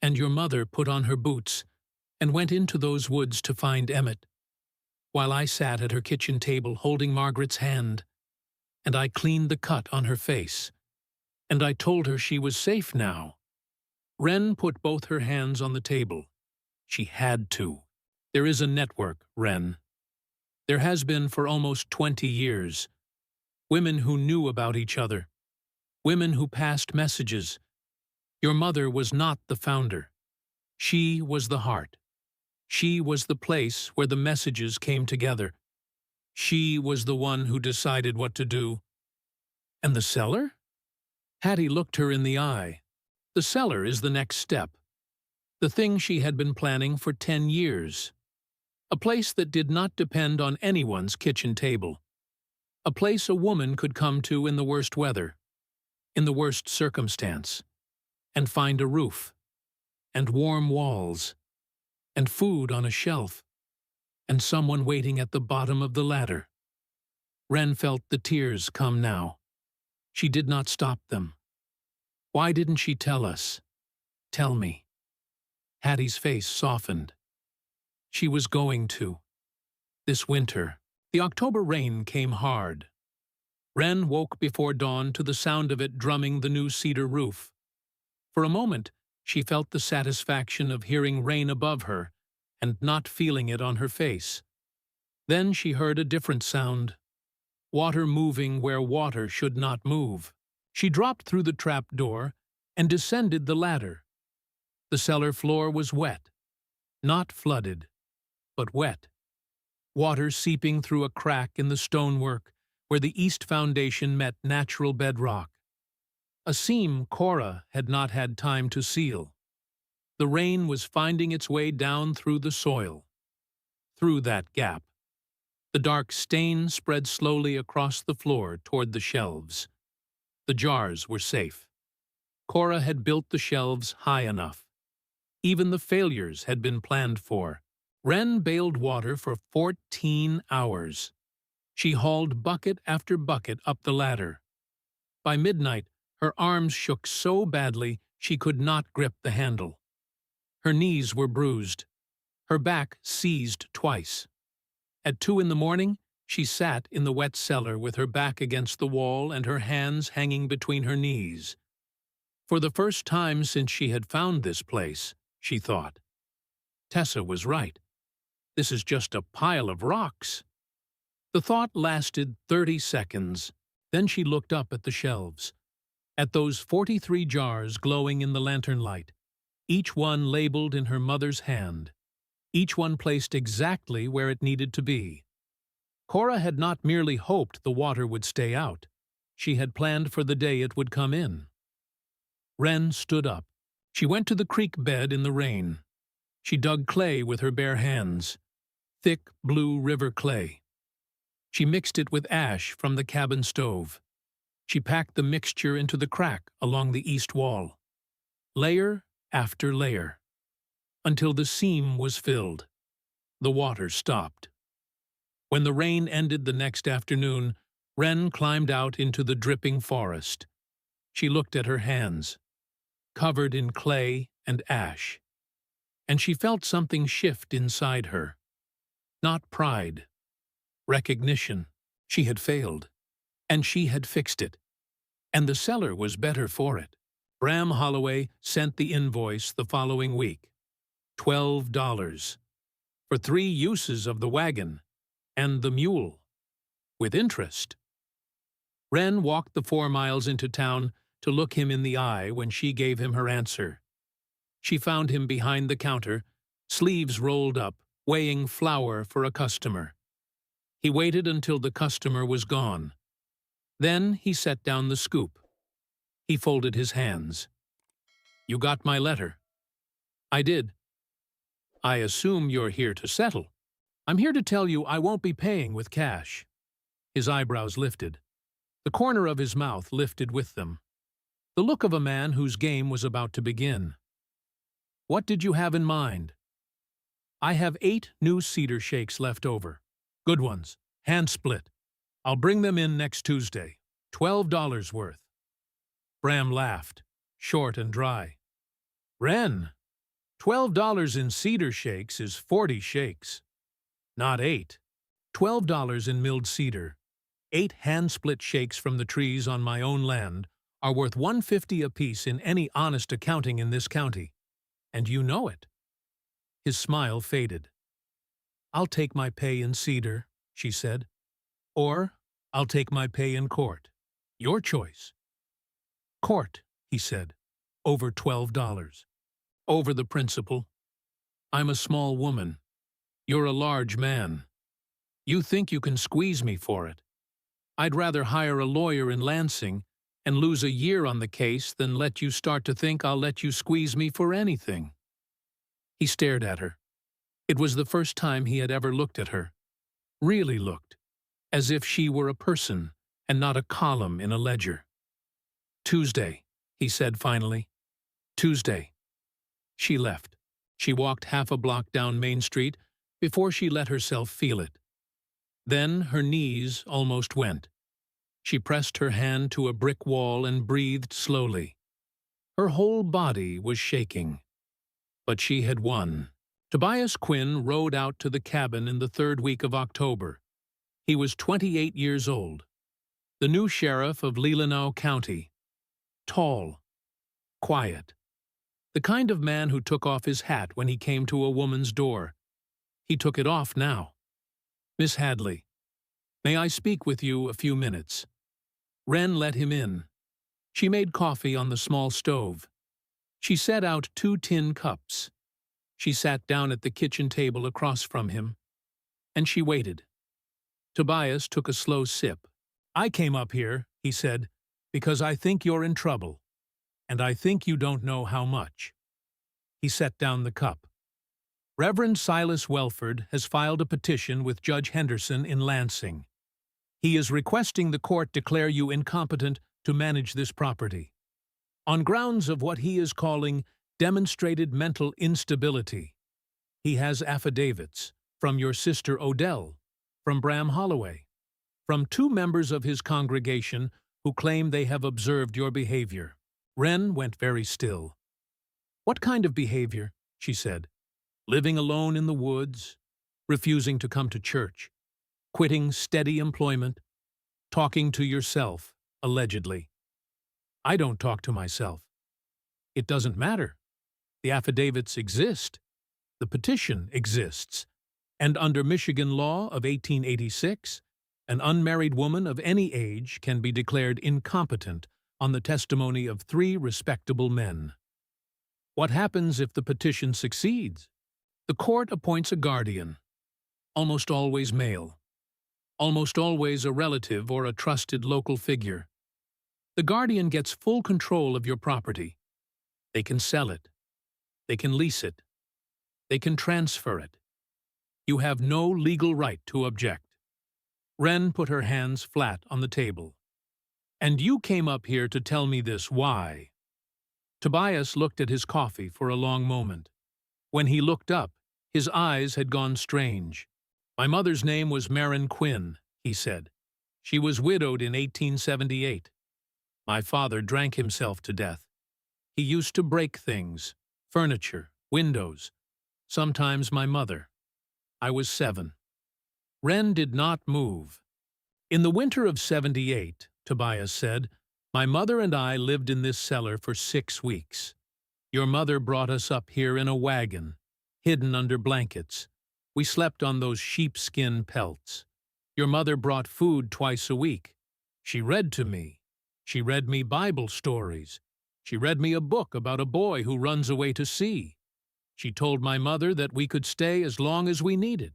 And your mother put on her boots and went into those woods to find Emmett, while I sat at her kitchen table holding Margaret's hand, and I cleaned the cut on her face, and I told her she was safe now. Wren put both her hands on the table. She had to. There is a network, Wren. There has been for almost 20 years. Women who knew about each other. Women who passed messages. Your mother was not the founder. She was the heart. She was the place where the messages came together. She was the one who decided what to do. And the cellar? Hattie looked her in the eye. The cellar is the next step. The thing she had been planning for 10 years. A place that did not depend on anyone's kitchen table. A place a woman could come to in the worst weather, in the worst circumstance, and find a roof, and warm walls, and food on a shelf, and someone waiting at the bottom of the ladder. Wren felt the tears come now. She did not stop them. Why didn't she tell us? Tell me. Hattie's face softened. She was going to. This winter. The October rain came hard. Wren woke before dawn to the sound of it drumming the new cedar roof. For a moment, she felt the satisfaction of hearing rain above her and not feeling it on her face. Then she heard a different sound. Water moving where water should not move. She dropped through the trap door and descended the ladder. The cellar floor was wet. Not flooded, but wet. Water seeping through a crack in the stonework where the east foundation met natural bedrock. A seam Cora had not had time to seal. The rain was finding its way down through the soil. Through that gap. The dark stain spread slowly across the floor toward the shelves. The jars were safe. Cora had built the shelves high enough. Even the failures had been planned for. Wren bailed water for 14 hours. She hauled bucket after bucket up the ladder. By midnight, her arms shook so badly she could not grip the handle. Her knees were bruised. Her back seized twice. At 2 in the morning, she sat in the wet cellar with her back against the wall and her hands hanging between her knees. For the first time since she had found this place, she thought, Tessa was right. This is just a pile of rocks. The thought lasted 30 seconds. Then she looked up at the shelves, at those 43 jars glowing in the lantern light, each one labeled in her mother's hand, each one placed exactly where it needed to be. Cora had not merely hoped the water would stay out. She had planned for the day it would come in. Wren stood up. She went to the creek bed in the rain. She dug clay with her bare hands, thick blue river clay. She mixed it with ash from the cabin stove. She packed the mixture into the crack along the east wall, layer after layer, until the seam was filled. The water stopped. When the rain ended the next afternoon, Wren climbed out into the dripping forest. She looked at her hands, covered in clay and ash, and she felt something shift inside her. Not pride. Recognition. She had failed, and she had fixed it, and the cellar was better for it. Bram Holloway sent the invoice the following week. $12 for 3 uses of the wagon and the mule, with interest. Wren walked the 4 miles into town to look him in the eye when she gave him her answer. She found him behind the counter, sleeves rolled up, weighing flour for a customer. He waited until the customer was gone. Then he set down the scoop. He folded his hands. "You got my letter?" "I did." "I assume you're here to settle." "I'm here to tell you I won't be paying with cash." His eyebrows lifted. The corner of his mouth lifted with them. The look of a man whose game was about to begin. "What did you have in mind?" "I have 8 new cedar shakes left over. Good ones, hand split. I'll bring them in next Tuesday. $12 worth." Bram laughed, short and dry. "Wren, $12 in cedar shakes is 40 shakes. Not 8. $12 in milled cedar. 8 hand-split shakes from the trees on my own land are worth $1.50 apiece in any honest accounting in this county. And you know it." His smile faded. "I'll take my pay in cedar," she said. "Or I'll take my pay in court. Your choice." "Court," he said. "Over $12. Over the principal. I'm a small woman. You're a large man. You think you can squeeze me for it. I'd rather hire a lawyer in Lansing and lose a year on the case than let you start to think I'll let you squeeze me for anything." He stared at her. It was the first time he had ever looked at her. Really looked. As if she were a person and not a column in a ledger. "Tuesday," he said finally. "Tuesday." She left. She walked half a block down Main Street before she let herself feel it. Then her knees almost went. She pressed her hand to a brick wall and breathed slowly. Her whole body was shaking. But she had won. Tobias Quinn rode out to the cabin in the 3rd week of October. He was 28 years old. The new sheriff of Leelanau County. Tall. Quiet. The kind of man who took off his hat when he came to a woman's door. He took it off now. "Miss Hadley, may I speak with you a few minutes?" Wren let him in. She made coffee on the small stove. She set out 2 tin cups. She sat down at the kitchen table across from him. And she waited. Tobias took a slow sip. "I came up here," he said, "because I think you're in trouble. And I think you don't know how much." He set down the cup. "Reverend Silas Welford has filed a petition with Judge Henderson in Lansing. He is requesting the court declare you incompetent to manage this property, on grounds of what he is calling demonstrated mental instability. He has affidavits from your sister Odell, from Bram Holloway, from 2 members of his congregation who claim they have observed your behavior." Wren went very still. "What kind of behavior?" she said. "Living alone in the woods, refusing to come to church, quitting steady employment, talking to yourself, allegedly." "I don't talk to myself." "It doesn't matter. The affidavits exist. The petition exists. And under Michigan law of 1886, an unmarried woman of any age can be declared incompetent on the testimony of 3 respectable men. What happens if the petition succeeds? The court appoints a guardian, almost always male, almost always a relative or a trusted local figure. The guardian gets full control of your property. They can sell it. They can lease it. They can transfer it. You have no legal right to object." Wren put her hands flat on the table. "And you came up here to tell me this, why?" Tobias looked at his coffee for a long moment. When he looked up, his eyes had gone strange. "My mother's name was Marion Quinn," he said. "She was widowed in 1878. My father drank himself to death. He used to break things, furniture, windows, sometimes my mother. I was 7. Wren did not move. "In the winter of 78, Tobias said, my mother and I lived in this cellar for 6 weeks. Your mother brought us up here in a wagon, hidden under blankets. We slept on those sheepskin pelts. Your mother brought food twice a week. She read to me. She read me Bible stories. She read me a book about a boy who runs away to sea. She told my mother that we could stay as long as we needed.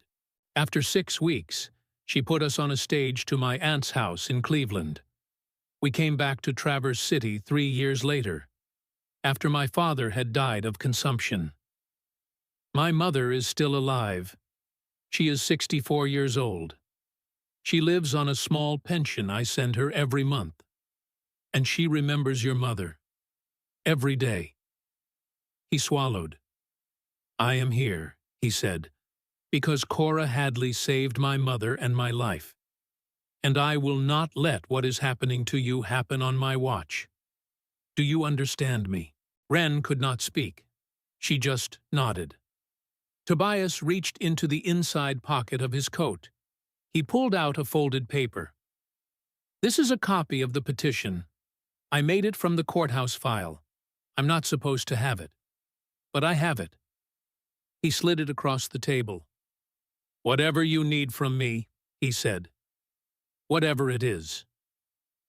After 6 weeks, she put us on a stage to my aunt's house in Cleveland. We came back to Traverse City 3 years later, after my father had died of consumption. My mother is still alive. She is 64 years old. She lives on a small pension I send her every month. And she remembers your mother. Every day. He swallowed. I am here, he said, because Cora Hadley saved my mother and my life. And I will not let what is happening to you happen on my watch. Do you understand me? Wren could not speak. She just nodded. Tobias reached into the inside pocket of his coat. He pulled out a folded paper. This is a copy of the petition. I made it from the courthouse file. I'm not supposed to have it. But I have it. He slid it across the table. Whatever you need from me, he said. Whatever it is.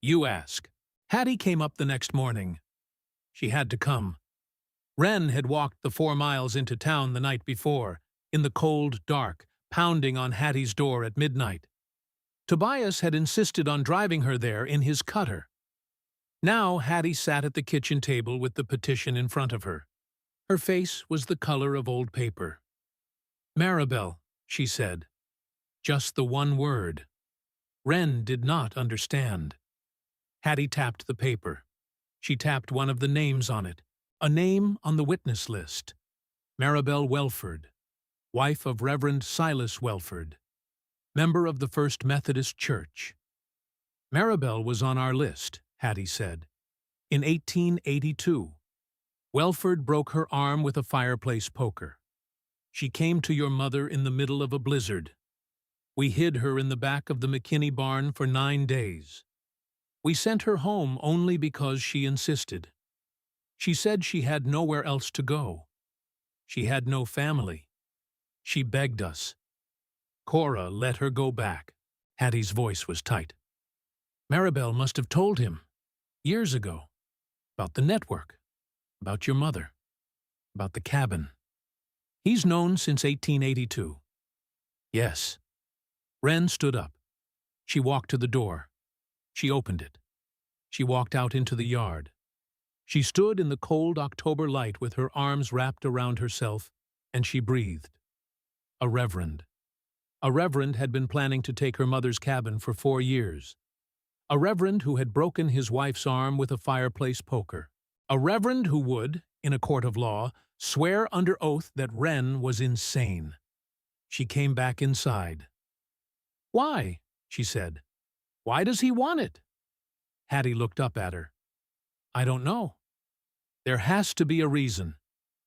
You ask. Hattie came up the next morning. She had to come. Wren had walked the 4 miles into town the night before, in the cold dark, pounding on Hattie's door at midnight. Tobias had insisted on driving her there in his cutter. Now Hattie sat at the kitchen table with the petition in front of her. Her face was the color of old paper. Maribel, she said. Just the one word. Wren did not understand. Hattie tapped the paper. She tapped one of the names on it, a name on the witness list. Maribel Welford, wife of Reverend Silas Welford, member of the First Methodist Church. Maribel was on our list, Hattie said. In 1882, Welford broke her arm with a fireplace poker. She came to your mother in the middle of a blizzard. We hid her in the back of the McKinney barn for 9 days. We sent her home only because she insisted. She said she had nowhere else to go. She had no family. She begged us. Cora let her go back. Hattie's voice was tight. Maribel must have told him, years ago, about the network, about your mother, about the cabin. He's known since 1882. Yes. Wren stood up. She walked to the door. She opened it. She walked out into the yard. She stood in the cold October light with her arms wrapped around herself, and she breathed. A reverend. A reverend had been planning to take her mother's cabin for 4 years. A reverend who had broken his wife's arm with a fireplace poker. A reverend who would, in a court of law, swear under oath that Wren was insane. She came back inside. Why? She said. Why does he want it? Hattie looked up at her. I don't know. There has to be a reason.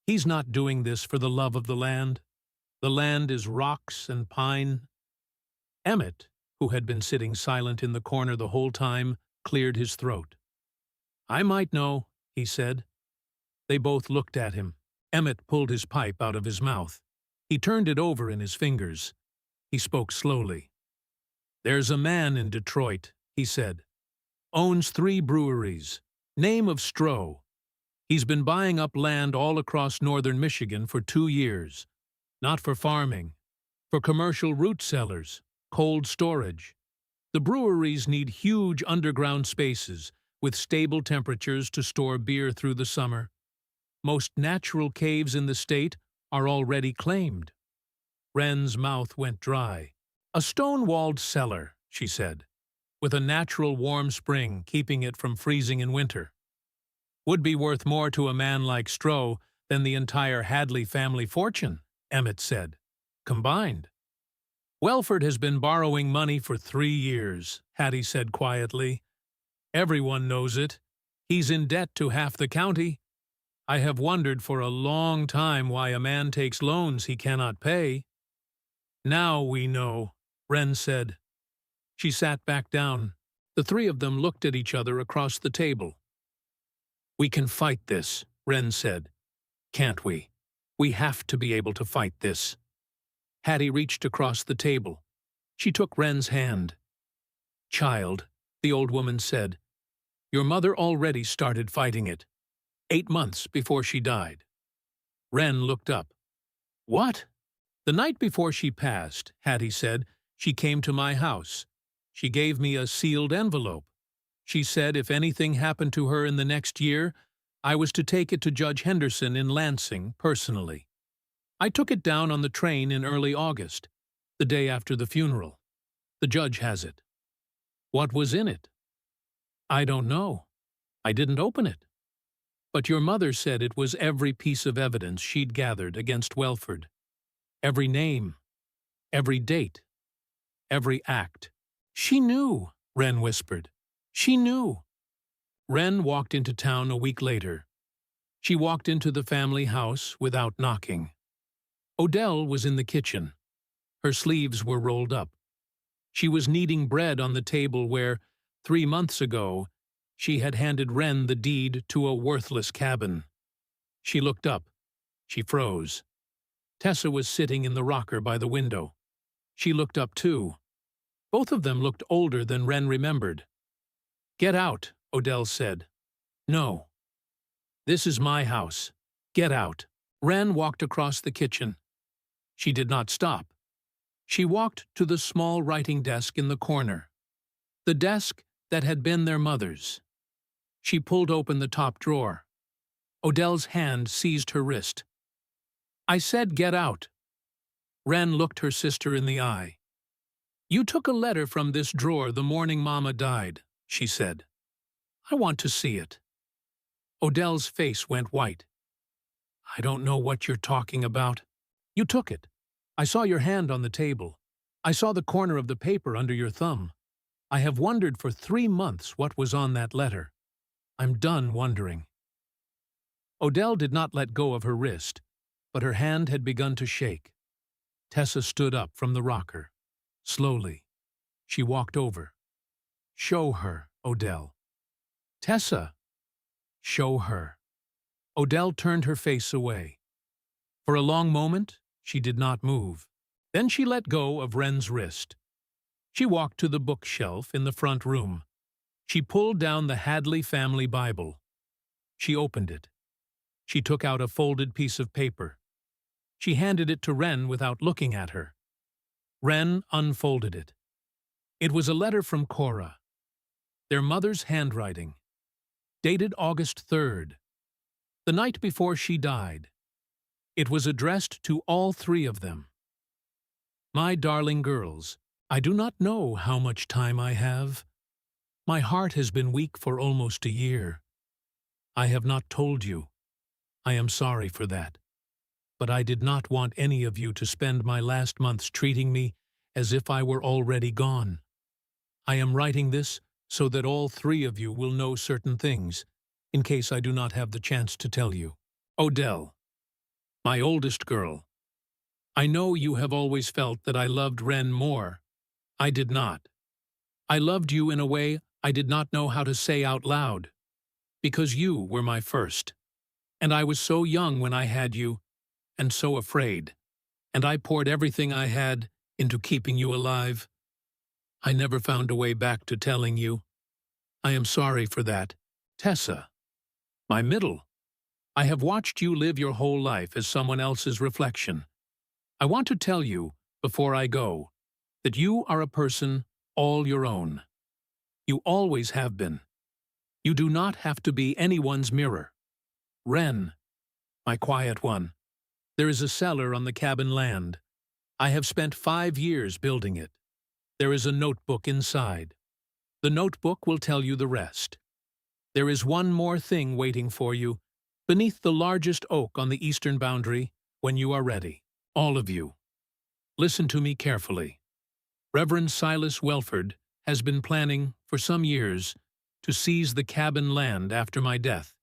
He's not doing this for the love of the land. The land is rocks and pine. Emmett, who had been sitting silent in the corner the whole time, cleared his throat. I might know, he said. They both looked at him. Emmett pulled his pipe out of his mouth. He turned it over in his fingers. He spoke slowly. There's a man in Detroit, he said. Owns 3 breweries. Name of Stroh. He's been buying up land all across northern Michigan for 2 years. Not for farming. For commercial root cellars. Cold storage. The breweries need huge underground spaces with stable temperatures to store beer through the summer. Most natural caves in the state are already claimed. Wren's mouth went dry. A stone-walled cellar, she said, with a natural warm spring keeping it from freezing in winter. Would be worth more to a man like Stroh than the entire Hadley family fortune, Emmett said, combined. Welford has been borrowing money for 3 years, Hattie said quietly. Everyone knows it. He's in debt to half the county. I have wondered for a long time why a man takes loans he cannot pay. Now we know, Wren said. She sat back down. The 3 of them looked at each other across the table. We can fight this, Wren said. Can't we? We have to be able to fight this. Hattie reached across the table. She took Wren's hand. Child, The old woman said, "Your mother already started fighting it, 8 months before she died." Wren looked up. "What?" "The night before she passed," Hattie said, "she came to my house. She gave me a sealed envelope. She said if anything happened to her in the next year, I was to take it to Judge Henderson in Lansing personally. I took it down on the train in early August, the day after the funeral. The judge has it." "What was in it?" "I don't know. I didn't open it. But your mother said it was every piece of evidence she'd gathered against Welford. Every name, every date, every act." "She knew," Wren whispered. "She knew." Wren walked into town a week later. She walked into the family house without knocking. Odell was in the kitchen. Her sleeves were rolled up. She was kneading bread on the table where, 3 months ago, she had handed Wren the deed to a worthless cabin. She looked up. She froze. Tessa was sitting in the rocker by the window. She looked up too. Both of them looked older than Wren remembered. "Get out," Odell said. "No. This is my house. Get out." Wren walked across the kitchen. She did not stop. She walked to the small writing desk in the corner, the desk that had been their mother's. She pulled open the top drawer. Odell's hand seized her wrist. "I said get out." Wren looked her sister in the eye. "You took a letter from this drawer the morning Mama died," she said. "I want to see it." Odell's face went white. "I don't know what you're talking about." "You took it. I saw your hand on the table. I saw the corner of the paper under your thumb. I have wondered for 3 months what was on that letter. I'm done wondering." Odell did not let go of her wrist, but her hand had begun to shake. Tessa stood up from the rocker. Slowly, she walked over. "Show her, Odell." "Tessa." "Show her." Odell turned her face away. For a long moment, she did not move. Then she let go of Wren's wrist. She walked to the bookshelf in the front room. She pulled down the Hadley family Bible. She opened it. She took out a folded piece of paper. She handed it to Wren without looking at her. Wren unfolded it. It was a letter from Cora, their mother's handwriting, dated August 3rd, the night before she died. It was addressed to all 3 of them. "My darling girls, I do not know how much time I have. My heart has been weak for almost a year. I have not told you. I am sorry for that. But I did not want any of you to spend my last months treating me as if I were already gone. I am writing this so that all 3 of you will know certain things, in case I do not have the chance to tell you. Odell, my oldest girl. I know you have always felt that I loved Wren more. I did not. I loved you in a way I did not know how to say out loud, because you were my first. And I was so young when I had you, and so afraid, and I poured everything I had into keeping you alive. I never found a way back to telling you. I am sorry for that. Tessa, my middle. I have watched you live your whole life as someone else's reflection. I want to tell you, before I go, that you are a person all your own. You always have been. You do not have to be anyone's mirror. Wren, my quiet one. There is a cellar on the cabin land. I have spent 5 years building it. There is a notebook inside. The notebook will tell you the rest. There is one more thing waiting for you, beneath the largest oak on the eastern boundary, when you are ready. All of you. Listen to me carefully. Reverend Silas Welford has been planning, for some years, to seize the cabin land after my death.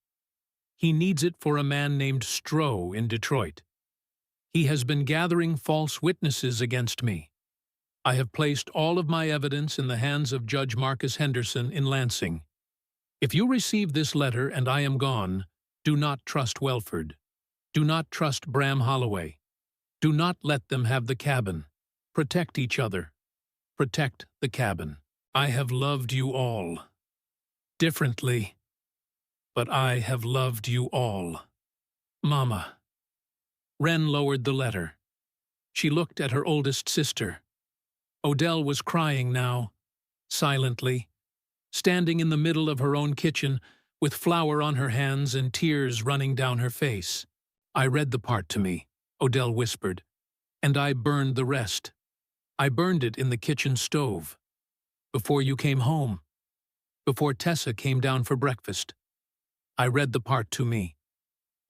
He needs it for a man named Stroh in Detroit. He has been gathering false witnesses against me. I have placed all of my evidence in the hands of Judge Marcus Henderson in Lansing. If you receive this letter and I am gone, do not trust Welford. Do not trust Bram Holloway. Do not let them have the cabin. Protect each other. Protect the cabin. I have loved you all. Differently, but I have loved you all. Mama. Wren lowered the letter. She looked at her oldest sister. Odell was crying now, silently, standing in the middle of her own kitchen, with flour on her hands and tears running down her face. I read the part to me, Odell whispered, and I burned the rest. I burned it in the kitchen stove. Before you came home. Before Tessa came down for breakfast. I read the part to me.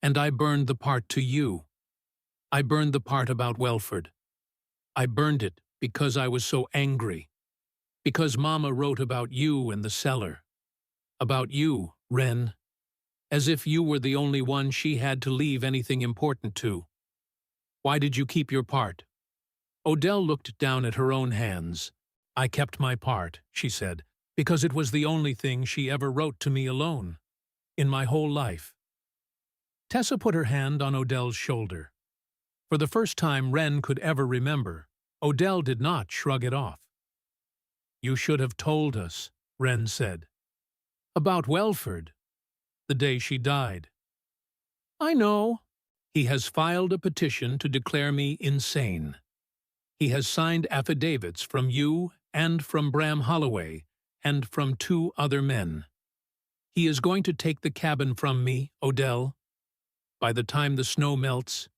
And I burned the part to you. I burned the part about Welford. I burned it because I was so angry. Because Mama wrote about you in the cellar. About you, Wren. As if you were the only one she had to leave anything important to. Why did you keep your part? Odell looked down at her own hands. I kept my part, she said, because it was the only thing she ever wrote to me alone. In my whole life. Tessa put her hand on Odell's shoulder. For the first time Wren could ever remember, Odell did not shrug it off. You should have told us, Wren said. About Welford, the day she died. I know. He has filed a petition to declare me insane. He has signed affidavits from you and from Bram Holloway and from 2 other men. He is going to take the cabin from me, Odell. By the time the snow melts,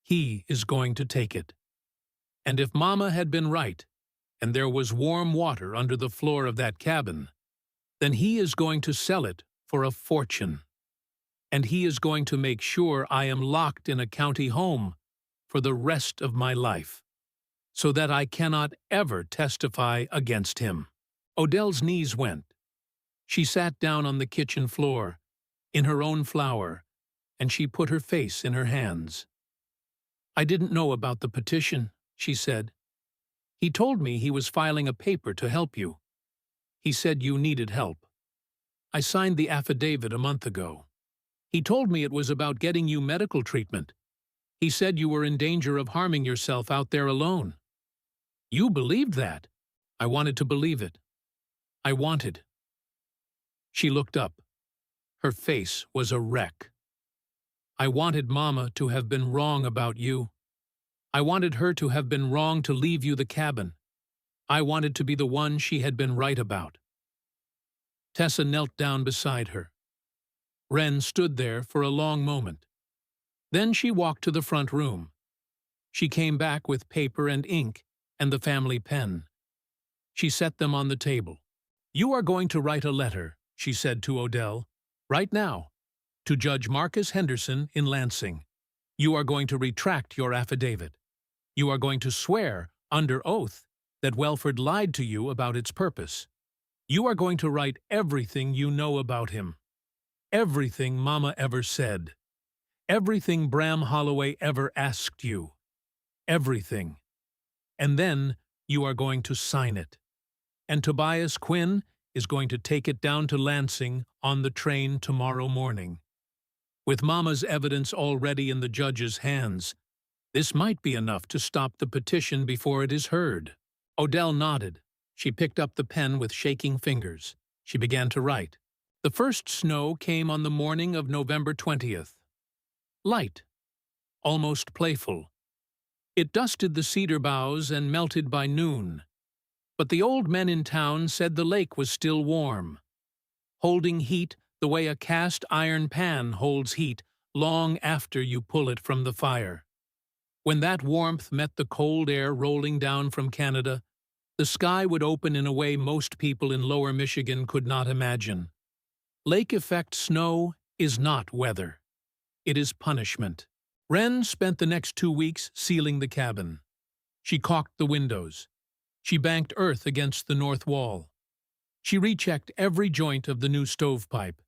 he is going to take it. And if Mama had been right, and there was warm water under the floor of that cabin, then he is going to sell it for a fortune. And he is going to make sure I am locked in a county home for the rest of my life, so that I cannot ever testify against him. Odell's knees went. She sat down on the kitchen floor, in her own flour, and she put her face in her hands. I didn't know about the petition, she said. He told me he was filing a paper to help you. He said you needed help. I signed the affidavit a month ago. He told me it was about getting you medical treatment. He said you were in danger of harming yourself out there alone. You believed that. I wanted to believe it. I wanted. She looked up. Her face was a wreck. I wanted Mama to have been wrong about you. I wanted her to have been wrong to leave you the cabin. I wanted to be the one she had been right about. Tessa knelt down beside her. Wren stood there for a long moment. Then she walked to the front room. She came back with paper and ink and the family pen. She set them on the table. You are going to write a letter, she said to Odell, right now, to Judge Marcus Henderson in Lansing. You are going to retract your affidavit. You are going to swear, under oath, that Welford lied to you about its purpose. You are going to write everything you know about him. Everything Mama ever said. Everything Bram Holloway ever asked you. Everything. And then you are going to sign it. And Tobias Quinn is going to take it down to Lansing on the train tomorrow morning. With Mama's evidence already in the judge's hands, this might be enough to stop the petition before it is heard. Odell nodded. She picked up the pen with shaking fingers. She began to write. The first snow came on the morning of November 20th. Light. Almost playful. It dusted the cedar boughs and melted by noon. But the old men in town said the lake was still warm, holding heat the way a cast iron pan holds heat long after you pull it from the fire. When that warmth met the cold air rolling down from Canada, the sky would open in a way most people in lower Michigan could not imagine. Lake effect snow is not weather. It is punishment. Wren spent the next 2 weeks sealing the cabin. She caulked the windows. She banked earth against the north wall. She rechecked every joint of the new stovepipe.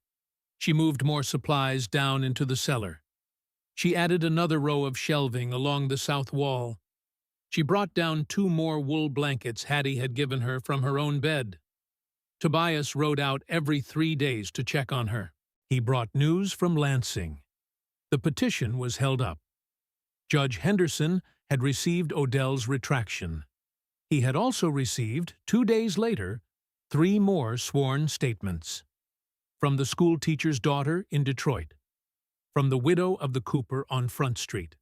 She moved more supplies down into the cellar. She added another row of shelving along the south wall. She brought down 2 more wool blankets Hattie had given her from her own bed. Tobias rode out every 3 days to check on her. He brought news from Lansing. The petition was held up. Judge Henderson had received Odell's retraction. He had also received, 2 days later, 3 more sworn statements. From the schoolteacher's daughter in Detroit. From the widow of the cooper on Front Street.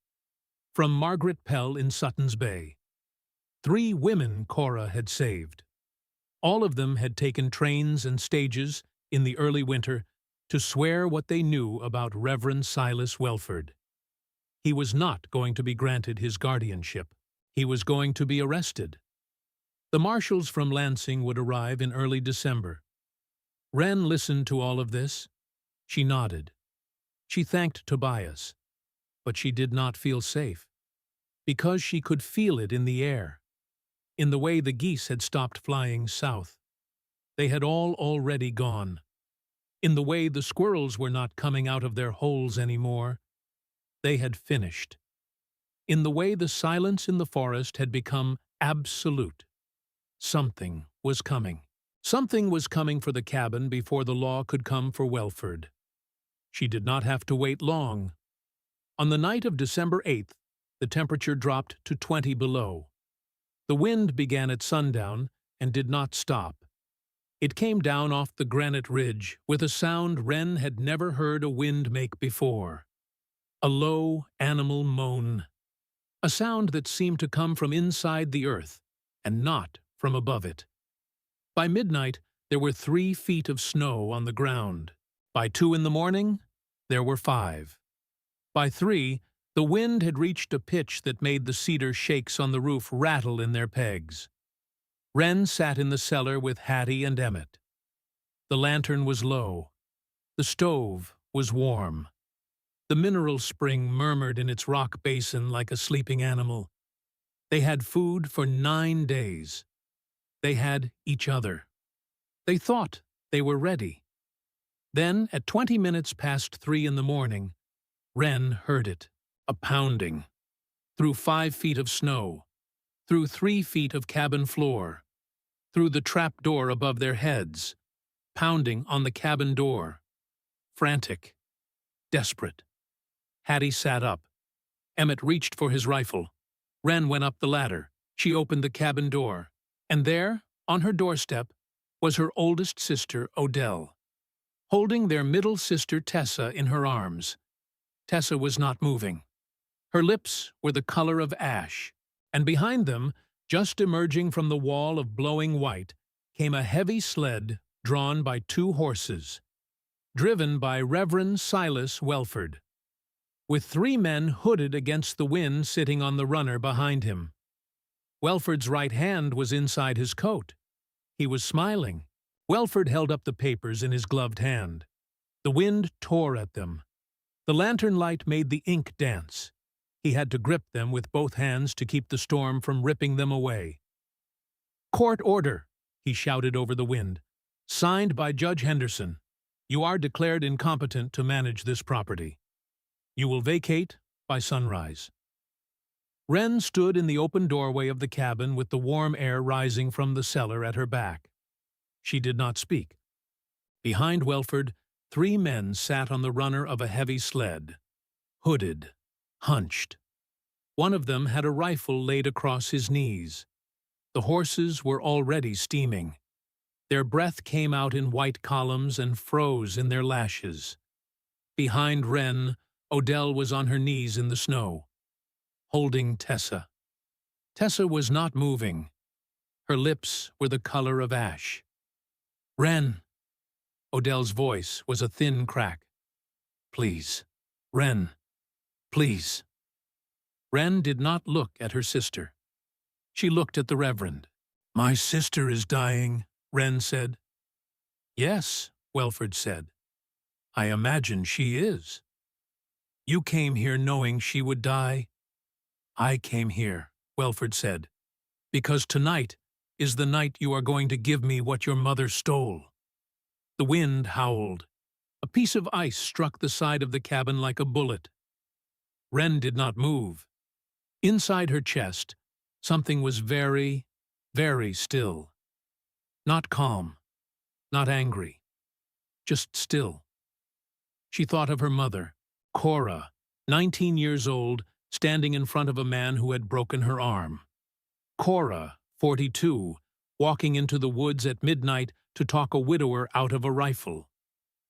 From Margaret Pell in Sutton's Bay. 3 women Cora had saved. All of them had taken trains and stages in the early winter to swear what they knew about Reverend Silas Welford. He was not going to be granted his guardianship. He was going to be arrested. The marshals from Lansing would arrive in early December. Wren listened to all of this. She nodded. She thanked Tobias, but she did not feel safe, because she could feel it in the air, in the way the geese had stopped flying south. They had all already gone. In the way the squirrels were not coming out of their holes anymore. They had finished. In the way the silence in the forest had become absolute. Something was coming. Something was coming for the cabin before the law could come for Welford. She did not have to wait long. On the night of December 8th, the temperature dropped to 20 below. The wind began at sundown and did not stop. It came down off the granite ridge with a sound Wren had never heard a wind make before. A low animal moan. A sound that seemed to come from inside the earth and not from above it. By midnight, there were 3 feet of snow on the ground. By 2 in the morning, there were 5. By 3, the wind had reached a pitch that made the cedar shakes on the roof rattle in their pegs. Wren sat in the cellar with Hattie and Emmett. The lantern was low. The stove was warm. The mineral spring murmured in its rock basin like a sleeping animal. They had food for 9 days. They had each other. They thought they were ready. Then, at 20 minutes past 3 in the morning, Wren heard it, a pounding, through 5 feet of snow, through 3 feet of cabin floor, through the trap door above their heads, pounding on the cabin door. Frantic, desperate. Hattie sat up. Emmett reached for his rifle. Wren went up the ladder. She opened the cabin door. And there, on her doorstep, was her oldest sister, Odell, holding their middle sister, Tessa, in her arms. Tessa was not moving. Her lips were the color of ash, and behind them, just emerging from the wall of blowing white, came a heavy sled drawn by 2 horses, driven by Reverend Silas Welford, with 3 men hooded against the wind sitting on the runner behind him. Welford's right hand was inside his coat. He was smiling. Welford held up the papers in his gloved hand. The wind tore at them. The lantern light made the ink dance. He had to grip them with both hands to keep the storm from ripping them away. "Court order," he shouted over the wind. "Signed by Judge Henderson. You are declared incompetent to manage this property. You will vacate by sunrise." Wren stood in the open doorway of the cabin with the warm air rising from the cellar at her back. She did not speak. Behind Welford, 3 men sat on the runner of a heavy sled, hooded, hunched. One of them had a rifle laid across his knees. The horses were already steaming. Their breath came out in white columns and froze in their lashes. Behind Wren, Odell was on her knees in the snow, holding Tessa. Tessa was not moving. Her lips were the color of ash. "Wren!" Odell's voice was a thin crack. "Please, Wren, please." Wren did not look at her sister. She looked at the Reverend. "My sister is dying," Wren said. "Yes," Welford said. "I imagine she is." "You came here knowing she would die?" "I came here," Welford said, "because tonight is the night you are going to give me what your mother stole." The wind howled. A piece of ice struck the side of the cabin like a bullet. Wren did not move. Inside her chest, something was very, very still. Not calm, not angry, just still. She thought of her mother, Cora, 19 years old, standing in front of a man who had broken her arm. Cora, 42, walking into the woods at midnight to talk a widower out of a rifle.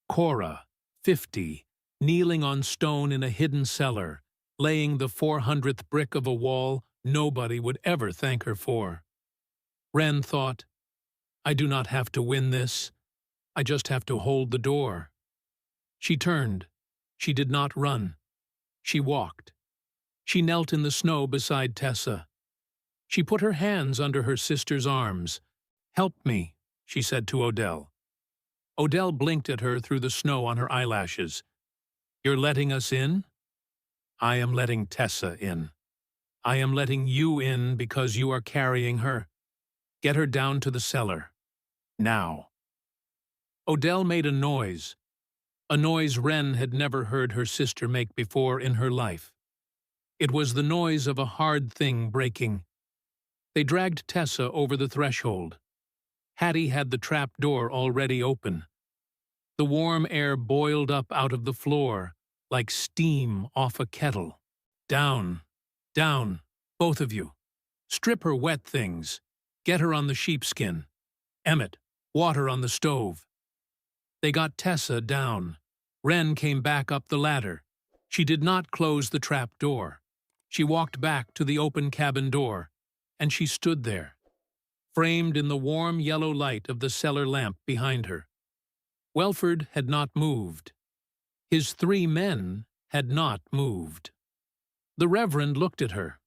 Cora, 50, kneeling on stone in a hidden cellar, laying the 400th brick of a wall nobody would ever thank her for. Wren thought, I do not have to win this. I just have to hold the door. She turned. She did not run. She walked. She knelt in the snow beside Tessa. She put her hands under her sister's arms. Help me, she said to Odell. Odell blinked at her through the snow on her eyelashes. You're letting us in? I am letting Tessa in. I am letting you in because you are carrying her. Get her down to the cellar. Now. Odell made a noise Wren had never heard her sister make before in her life. It was the noise of a hard thing breaking. They dragged Tessa over the threshold. Hattie had the trap door already open. The warm air boiled up out of the floor, like steam off a kettle. Down, down, both of you. Strip her wet things. Get her on the sheepskin. Emmett, water on the stove. They got Tessa down. Wren came back up the ladder. She did not close the trap door. She walked back to the open cabin door, and she stood there, framed in the warm yellow light of the cellar lamp behind her. Welford had not moved. His 3 men had not moved. The Reverend looked at her,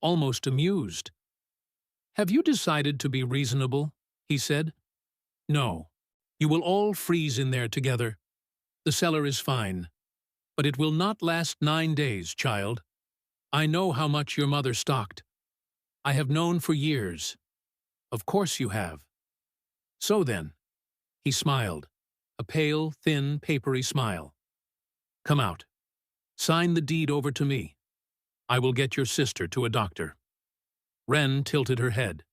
almost amused. Have you decided to be reasonable? He said. No. You will all freeze in there together. The cellar is fine. But it will not last 9 days, child. I know how much your mother stocked. I have known for years. Of course you have. So then, he smiled, a pale, thin, papery smile. Come out. Sign the deed over to me. I will get your sister to a doctor. Wren tilted her head.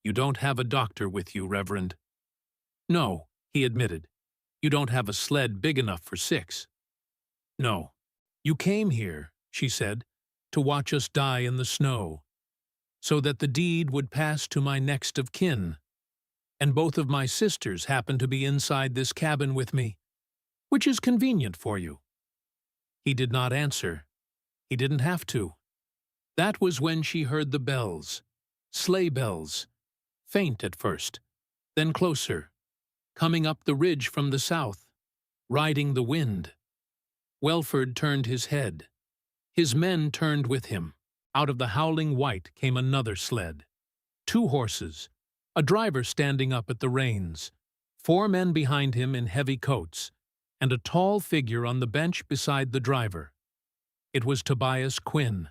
You don't have a doctor with you, Reverend. No, he admitted. You don't have a sled big enough for 6. No. You came here, she said, to watch us die in the snow, so that the deed would pass to my next of kin. And both of my sisters happen to be inside this cabin with me, which is convenient for you. He did not answer. He didn't have to. That was when she heard the bells, sleigh bells, faint at first, then closer, coming up the ridge from the south, riding the wind. Welford turned his head. His men turned with him. Out of the howling white came another sled. 2 horses, a driver standing up at the reins, 4 men behind him in heavy coats, and a tall figure on the bench beside the driver. It was Tobias Quinn.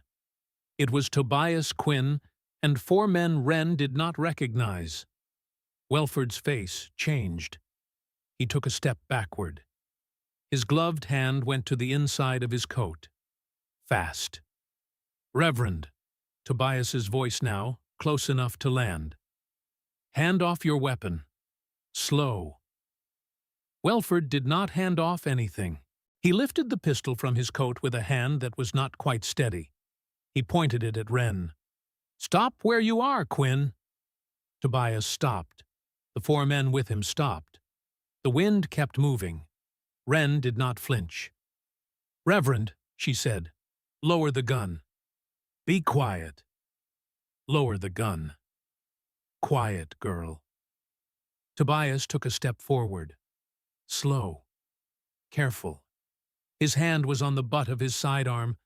It was Tobias Quinn and 4 men Wren did not recognize. Welford's face changed. He took a step backward. His gloved hand went to the inside of his coat. Fast. Reverend, Tobias's voice now, close enough to land. Hand off your weapon. Slow. Welford did not hand off anything. He lifted the pistol from his coat with a hand that was not quite steady. He pointed it at Wren. Stop where you are, Quinn. Tobias stopped. The 4 men with him stopped. The wind kept moving. Wren did not flinch. Reverend, she said, lower the gun. Be quiet. Lower the gun. Quiet, girl. Tobias took a step forward. Slow. Careful. His hand was on the butt of his sidearm,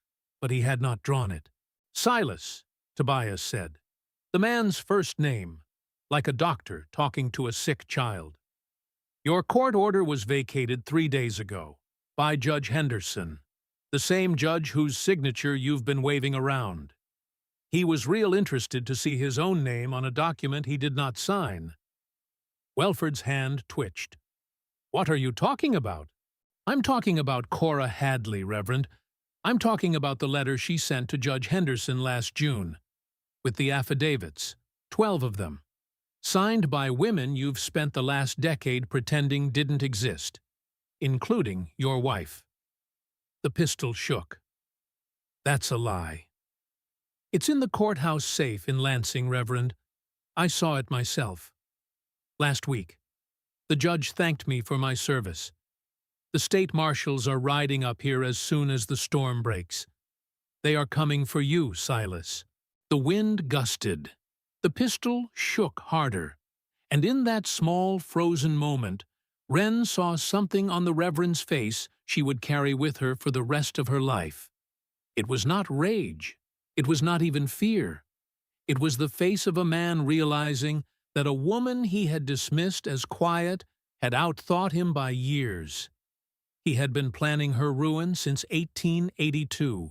but he had not drawn it. Silas, Tobias said. The man's first name, like a doctor talking to a sick child. Your court order was vacated 3 days ago by Judge Henderson, the same judge whose signature you've been waving around. He was real interested to see his own name on a document he did not sign. Welford's hand twitched. What are you talking about? I'm talking about Cora Hadley, Reverend. I'm talking about the letter she sent to Judge Henderson last June, with the affidavits, 12 of them, signed by women you've spent the last decade pretending didn't exist, including your wife. The pistol shook. That's a lie. It's in the courthouse safe in Lansing, Reverend. I saw it myself. Last week, the judge thanked me for my service. The state marshals are riding up here as soon as the storm breaks. They are coming for you, Silas. The wind gusted. The pistol shook harder. And in that small, frozen moment, Wren saw something on the Reverend's face she would carry with her for the rest of her life. It was not rage. It was not even fear. It was the face of a man realizing that a woman he had dismissed as quiet had outthought him by years. He had been planning her ruin since 1882.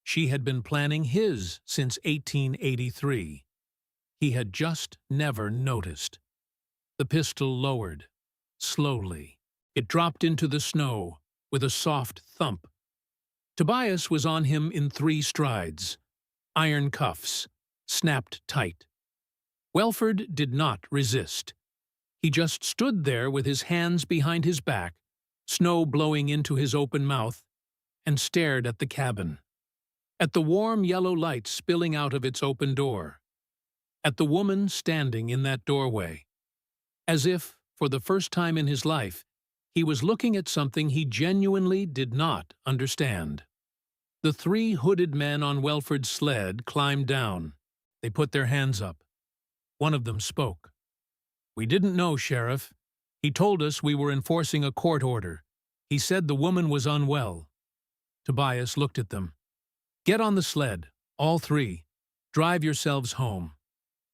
She had been planning his since 1883. He had just never noticed. The pistol lowered, slowly. It dropped into the snow with a soft thump. Tobias was on him in 3 strides. Iron cuffs, snapped tight. Welford did not resist. He just stood there with his hands behind his back, snow blowing into his open mouth, and stared at the cabin. At the warm yellow light spilling out of its open door. At the woman standing in that doorway. As if, for the first time in his life, he was looking at something he genuinely did not understand. The 3 hooded men on Welford's sled climbed down. They put their hands up. One of them spoke. "We didn't know, Sheriff. He told us we were enforcing a court order. He said the woman was unwell." Tobias looked at them. "Get on the sled, all 3. Drive yourselves home.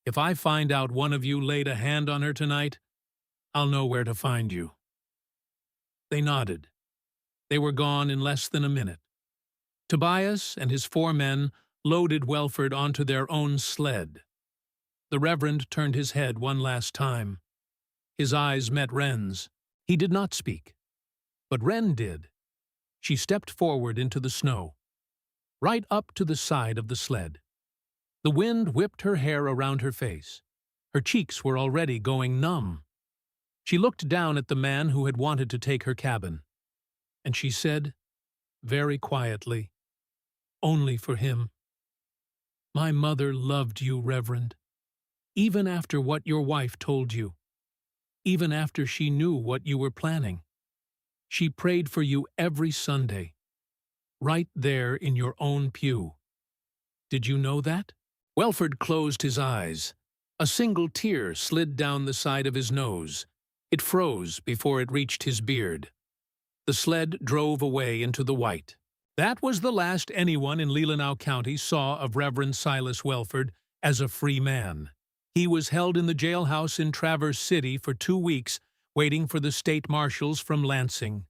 If I find out one of you laid a hand on her tonight, I'll know where to find you." They nodded. They were gone in less than a minute. Tobias and his 4 men loaded Welford onto their own sled. The Reverend turned his head one last time. His eyes met Wren's. He did not speak. But Wren did. She stepped forward into the snow, right up to the side of the sled. The wind whipped her hair around her face. Her cheeks were already going numb. She looked down at the man who had wanted to take her cabin, and she said, very quietly, only for him, "My mother loved you, Reverend, even after what your wife told you, even after she knew what you were planning. She prayed for you every Sunday, right there in your own pew. Did you know that?" Welford closed his eyes. A single tear slid down the side of his nose. It froze before it reached his beard. The sled drove away into the white. That was the last anyone in Leelanau County saw of Reverend Silas Welford as a free man. He was held in the jailhouse in Traverse City for 2 weeks, waiting for the state marshals from Lansing.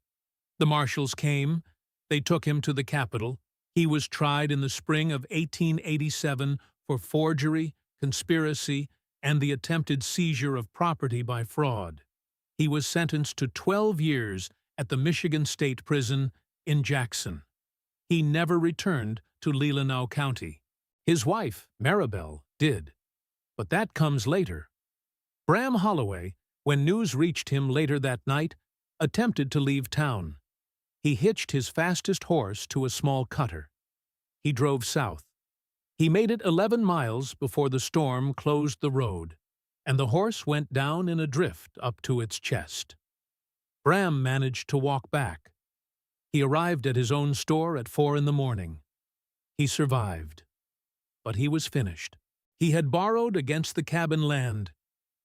The marshals came. They took him to the Capitol. He was tried in the spring of 1887 for forgery, conspiracy, and the attempted seizure of property by fraud. He was sentenced to 12 years at the Michigan State Prison in Jackson. He never returned to Leelanau County. His wife, Maribel, did. But that comes later. Bram Holloway, when news reached him later that night, attempted to leave town. He hitched his fastest horse to a small cutter. He drove south. He made it 11 miles before the storm closed the road, and the horse went down in a drift up to its chest. Bram managed to walk back. He arrived at his own store at 4 in the morning. He survived. But he was finished. He had borrowed against the cabin land.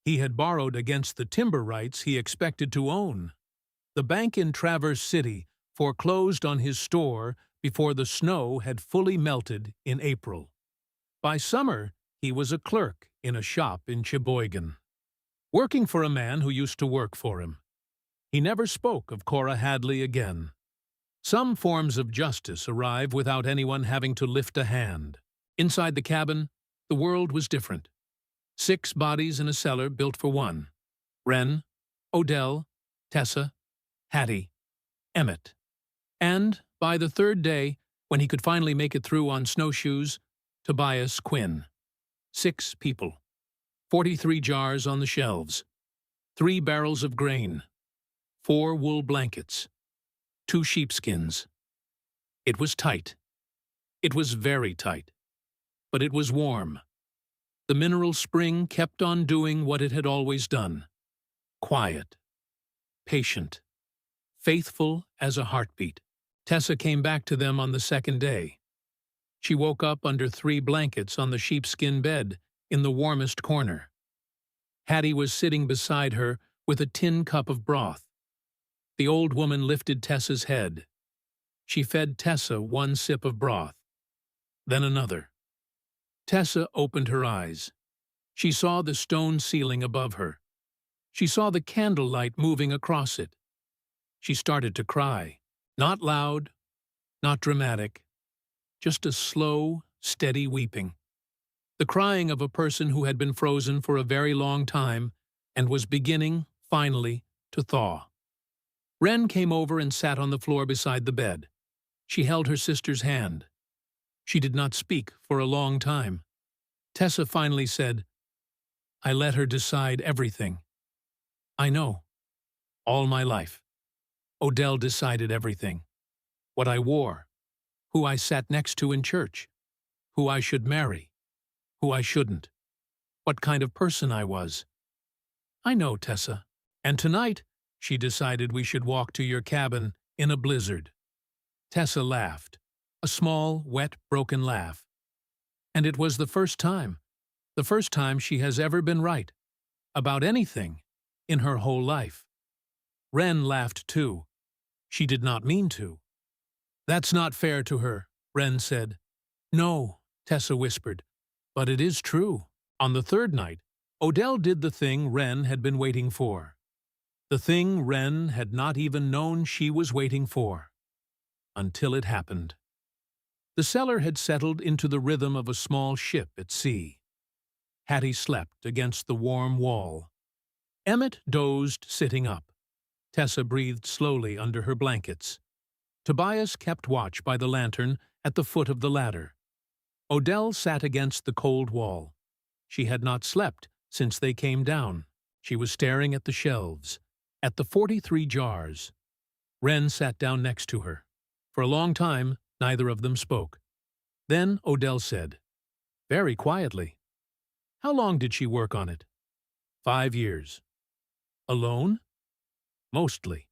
He had borrowed against the timber rights he expected to own. The bank in Traverse City foreclosed on his store before the snow had fully melted in April. By summer, he was a clerk in a shop in Sheboygan, working for a man who used to work for him. He never spoke of Cora Hadley again. Some forms of justice arrive without anyone having to lift a hand. Inside the cabin, the world was different. 6 bodies in a cellar built for one. Wren, Odell, Tessa, Hattie, Emmett. And, by the 3rd day, when he could finally make it through on snowshoes, Tobias Quinn. 6 people. 43 jars on the shelves. 3 barrels of grain. 4 wool blankets. 2 sheepskins. It was tight. It was very tight. But it was warm. The mineral spring kept on doing what it had always done. Quiet, patient, faithful as a heartbeat. Tessa came back to them on the second day. She woke up under 3 blankets on the sheepskin bed in the warmest corner. Hattie was sitting beside her with a tin cup of broth. The old woman lifted Tessa's head. She fed Tessa 1 sip of broth, then another. Tessa opened her eyes. She saw the stone ceiling above her. She saw the candlelight moving across it. She started to cry. Not loud, not dramatic, just a slow, steady weeping. The crying of a person who had been frozen for a very long time and was beginning, finally, to thaw. Wren came over and sat on the floor beside the bed. She held her sister's hand. She did not speak for a long time. Tessa finally said, "I let her decide everything. I know. All my life. Odell decided everything. What I wore, who I sat next to in church, who I should marry, who I shouldn't, what kind of person I was. I know, Tessa. And tonight, she decided we should walk to your cabin in a blizzard." Tessa laughed, a small, wet, broken laugh. And it was the first time she has ever been right, about anything, in her whole life. Wren laughed too. She did not mean to. "That's not fair to her," Wren said. "No," Tessa whispered, "but it is true." On the third night, Odell did the thing Wren had been waiting for. The thing Wren had not even known she was waiting for. Until it happened. The cellar had settled into the rhythm of a small ship at sea. Hattie slept against the warm wall. Emmett dozed sitting up. Tessa breathed slowly under her blankets. Tobias kept watch by the lantern at the foot of the ladder. Odell sat against the cold wall. She had not slept since they came down. She was staring at the shelves, at the 43 jars. Wren sat down next to her. For a long time, neither of them spoke. Then Odell said, very quietly, "How long did she work on it?" 5 years. Alone? Mostly.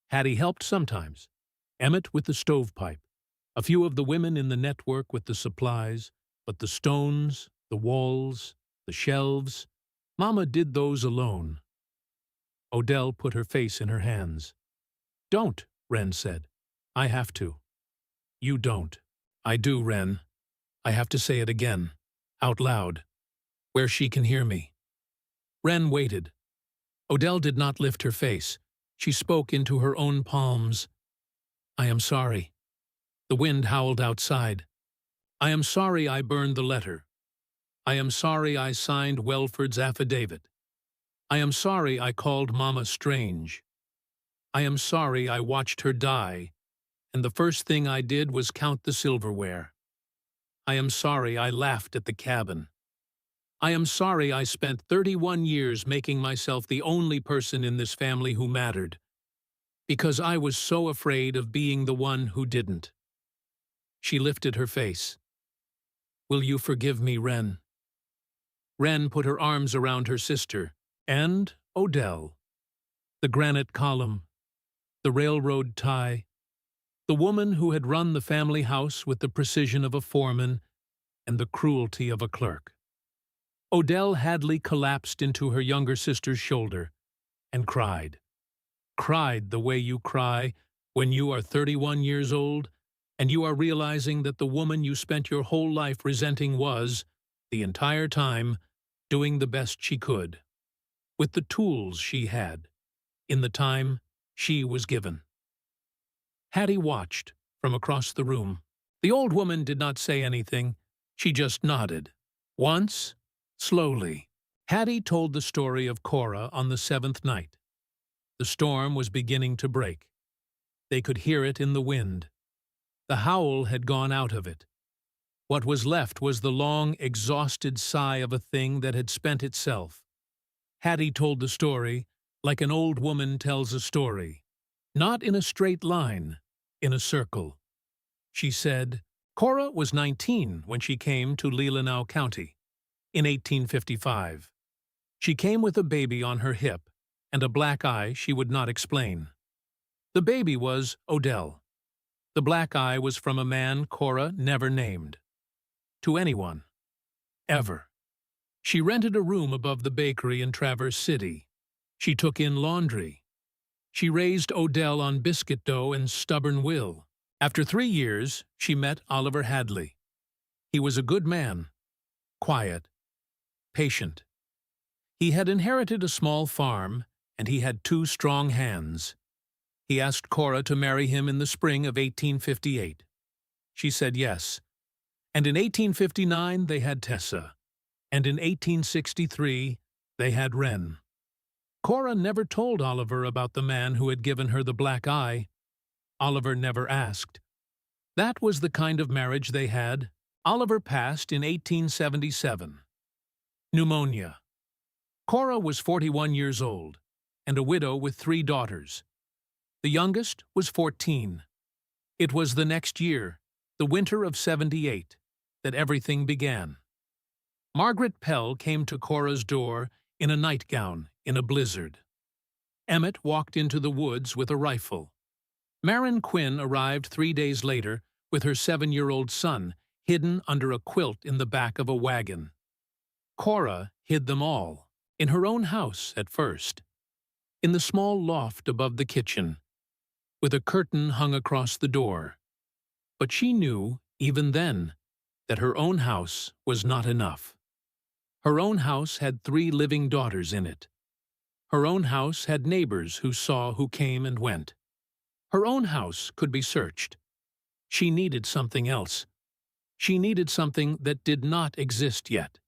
Hattie helped sometimes. Emmett with the stovepipe. A few of the women in the network with the supplies, but the stones, the walls, the shelves, Mama did those alone. Odell put her face in her hands. "Don't," Wren said. "I have to." "You don't." "I do, Wren. I have to say it again, out loud, where she can hear me." Wren waited. Odell did not lift her face. She spoke into her own palms. "I am sorry. The wind howled outside. I am sorry I burned the letter. I am sorry I signed Welford's affidavit. I am sorry I called Mama strange. I am sorry I watched her die, and the first thing I did was count the silverware. I am sorry I laughed at the cabin. I am sorry I spent 31 years making myself the only person in this family who mattered, because I was so afraid of being the one who didn't." She lifted her face. "Will you forgive me, Wren?" Wren put her arms around her sister, and Odell. The granite column, the railroad tie, the woman who had run the family house with the precision of a foreman and the cruelty of a clerk. Odell Hadley collapsed into her younger sister's shoulder and cried. Cried the way you cry when you are 31 years old and you are realizing that the woman you spent your whole life resenting was, the entire time, doing the best she could, with the tools she had, in the time she was given. Hattie watched from across the room. The old woman did not say anything. She just nodded. Once, slowly, Hattie told the story of Cora on the 7th night. The storm was beginning to break. They could hear it in the wind. The howl had gone out of it. What was left was the long, exhausted sigh of a thing that had spent itself. Hattie told the story like an old woman tells a story, not in a straight line, in a circle. She said, Cora was 19 when she came to Leelanau County. in 1855. She came with a baby on her hip and a black eye she would not explain. The baby was Odell. The black eye was from a man Cora never named. To anyone. Ever. She rented a room above the bakery in Traverse City. She took in laundry. She raised Odell on biscuit dough and stubborn will. After 3 years, she met Oliver Hadley. He was a good man, quiet, patient. He had inherited a small farm, and he had 2 strong hands. He asked Cora to marry him in the spring of 1858. She said yes, and in 1859 they had Tessa, and in 1863 they had Wren. Cora never told Oliver about the man who had given her the black eye. Oliver never asked. That was the kind of marriage they had. Oliver passed in 1877. Pneumonia. Cora was 41 years old, and a widow with 3 daughters. The youngest was 14. It was the next year, the winter of '78, that everything began. Margaret Pell came to Cora's door in a nightgown in a blizzard. Emmett walked into the woods with a rifle. Marin Quinn arrived 3 days later with her 7-year-old son hidden under a quilt in the back of a wagon. Cora hid them all, in her own house at first, in the small loft above the kitchen, with a curtain hung across the door. But she knew, even then, that her own house was not enough. Her own house had 3 living daughters in it. Her own house had neighbors who saw who came and went. Her own house could be searched. She needed something else. She needed something that did not exist yet.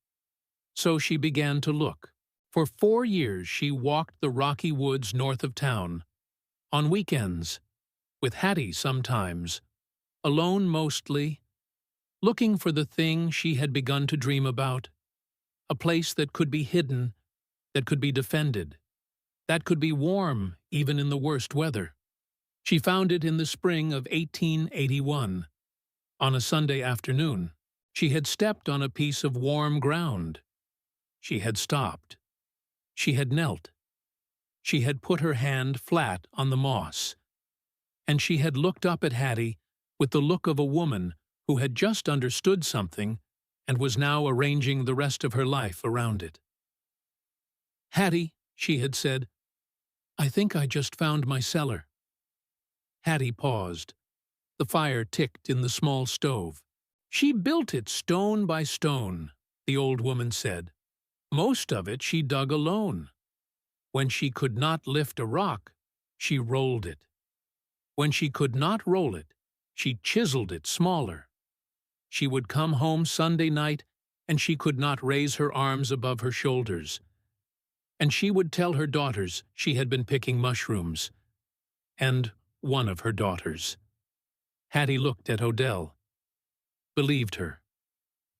So she began to look. For 4 years she walked the rocky woods north of town, on weekends, with Hattie sometimes, alone mostly, looking for the thing she had begun to dream about, a place that could be hidden, that could be defended, that could be warm even in the worst weather. She found it in the spring of 1881. On a Sunday afternoon, she had stepped on a piece of warm ground. She had stopped. She had knelt. She had put her hand flat on the moss. And she had looked up at Hattie with the look of a woman who had just understood something and was now arranging the rest of her life around it. "Hattie," she had said, "I think I just found my cellar." Hattie paused. The fire ticked in the small stove. "She built it stone by stone," the old woman said. "Most of it she dug alone. When she could not lift a rock, she rolled it. When she could not roll it, she chiseled it smaller. She would come home Sunday night, and she could not raise her arms above her shoulders. And she would tell her daughters she had been picking mushrooms. And one of her daughters." Hattie looked at Odell, believed her,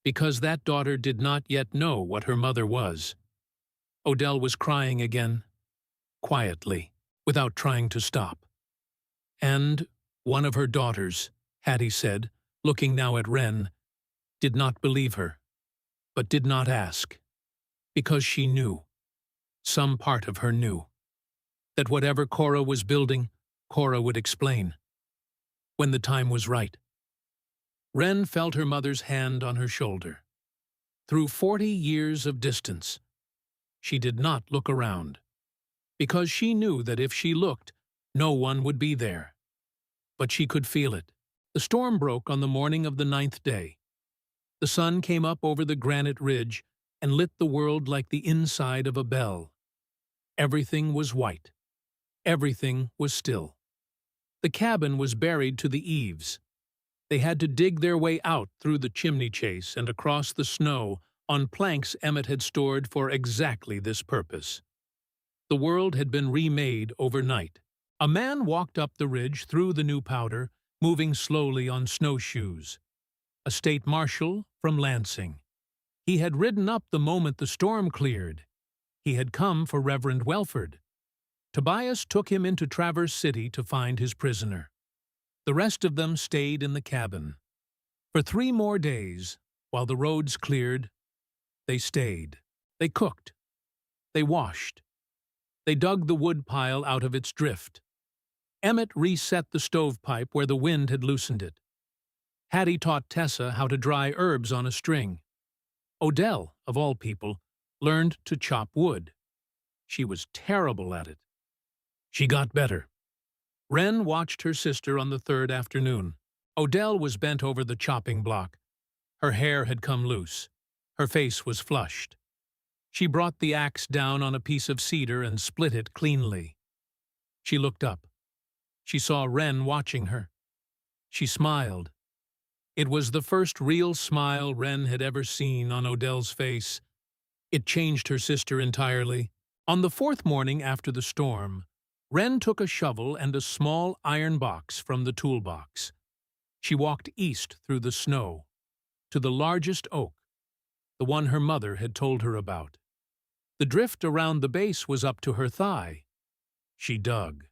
because that daughter did not yet know what her mother was. Odell was crying again, quietly, without trying to stop. And one of her daughters, Hattie said, looking now at Wren, did not believe her, but did not ask, because she knew, some part of her knew, that whatever Cora was building, Cora would explain, when the time was right. Wren felt her mother's hand on her shoulder. Through 40 years of distance, she did not look around, because she knew that if she looked, no one would be there. But she could feel it. The storm broke on the morning of the 9th day. The sun came up over the granite ridge and lit the world like the inside of a bell. Everything was white. Everything was still. The cabin was buried to the eaves. They had to dig their way out through the chimney chase and across the snow on planks Emmett had stored for exactly this purpose. The world had been remade overnight. A man walked up the ridge through the new powder, moving slowly on snowshoes. A state marshal from Lansing. He had ridden up the moment the storm cleared. He had come for Reverend Welford. Tobias took him into Traverse City to find his prisoner. The rest of them stayed in the cabin. For 3 more days, while the roads cleared, They stayed. They cooked. They washed. They dug the wood pile out of its drift. Emmett reset the stovepipe where the wind had loosened it. Hattie taught Tessa how to dry herbs on a string. Odell, of all people, learned to chop wood. She was terrible at it. She got better. Wren watched her sister on the third afternoon. Odell was bent over the chopping block. Her hair had come loose. Her face was flushed. She brought the axe down on a piece of cedar and split it cleanly. She looked up. She saw Wren watching her. She smiled. It was the first real smile Wren had ever seen on Odell's face. It changed her sister entirely. On the fourth morning after the storm, Wren took a shovel and a small iron box from the toolbox. She walked east through the snow, to the largest oak, the one her mother had told her about. The drift around the base was up to her thigh. She dug.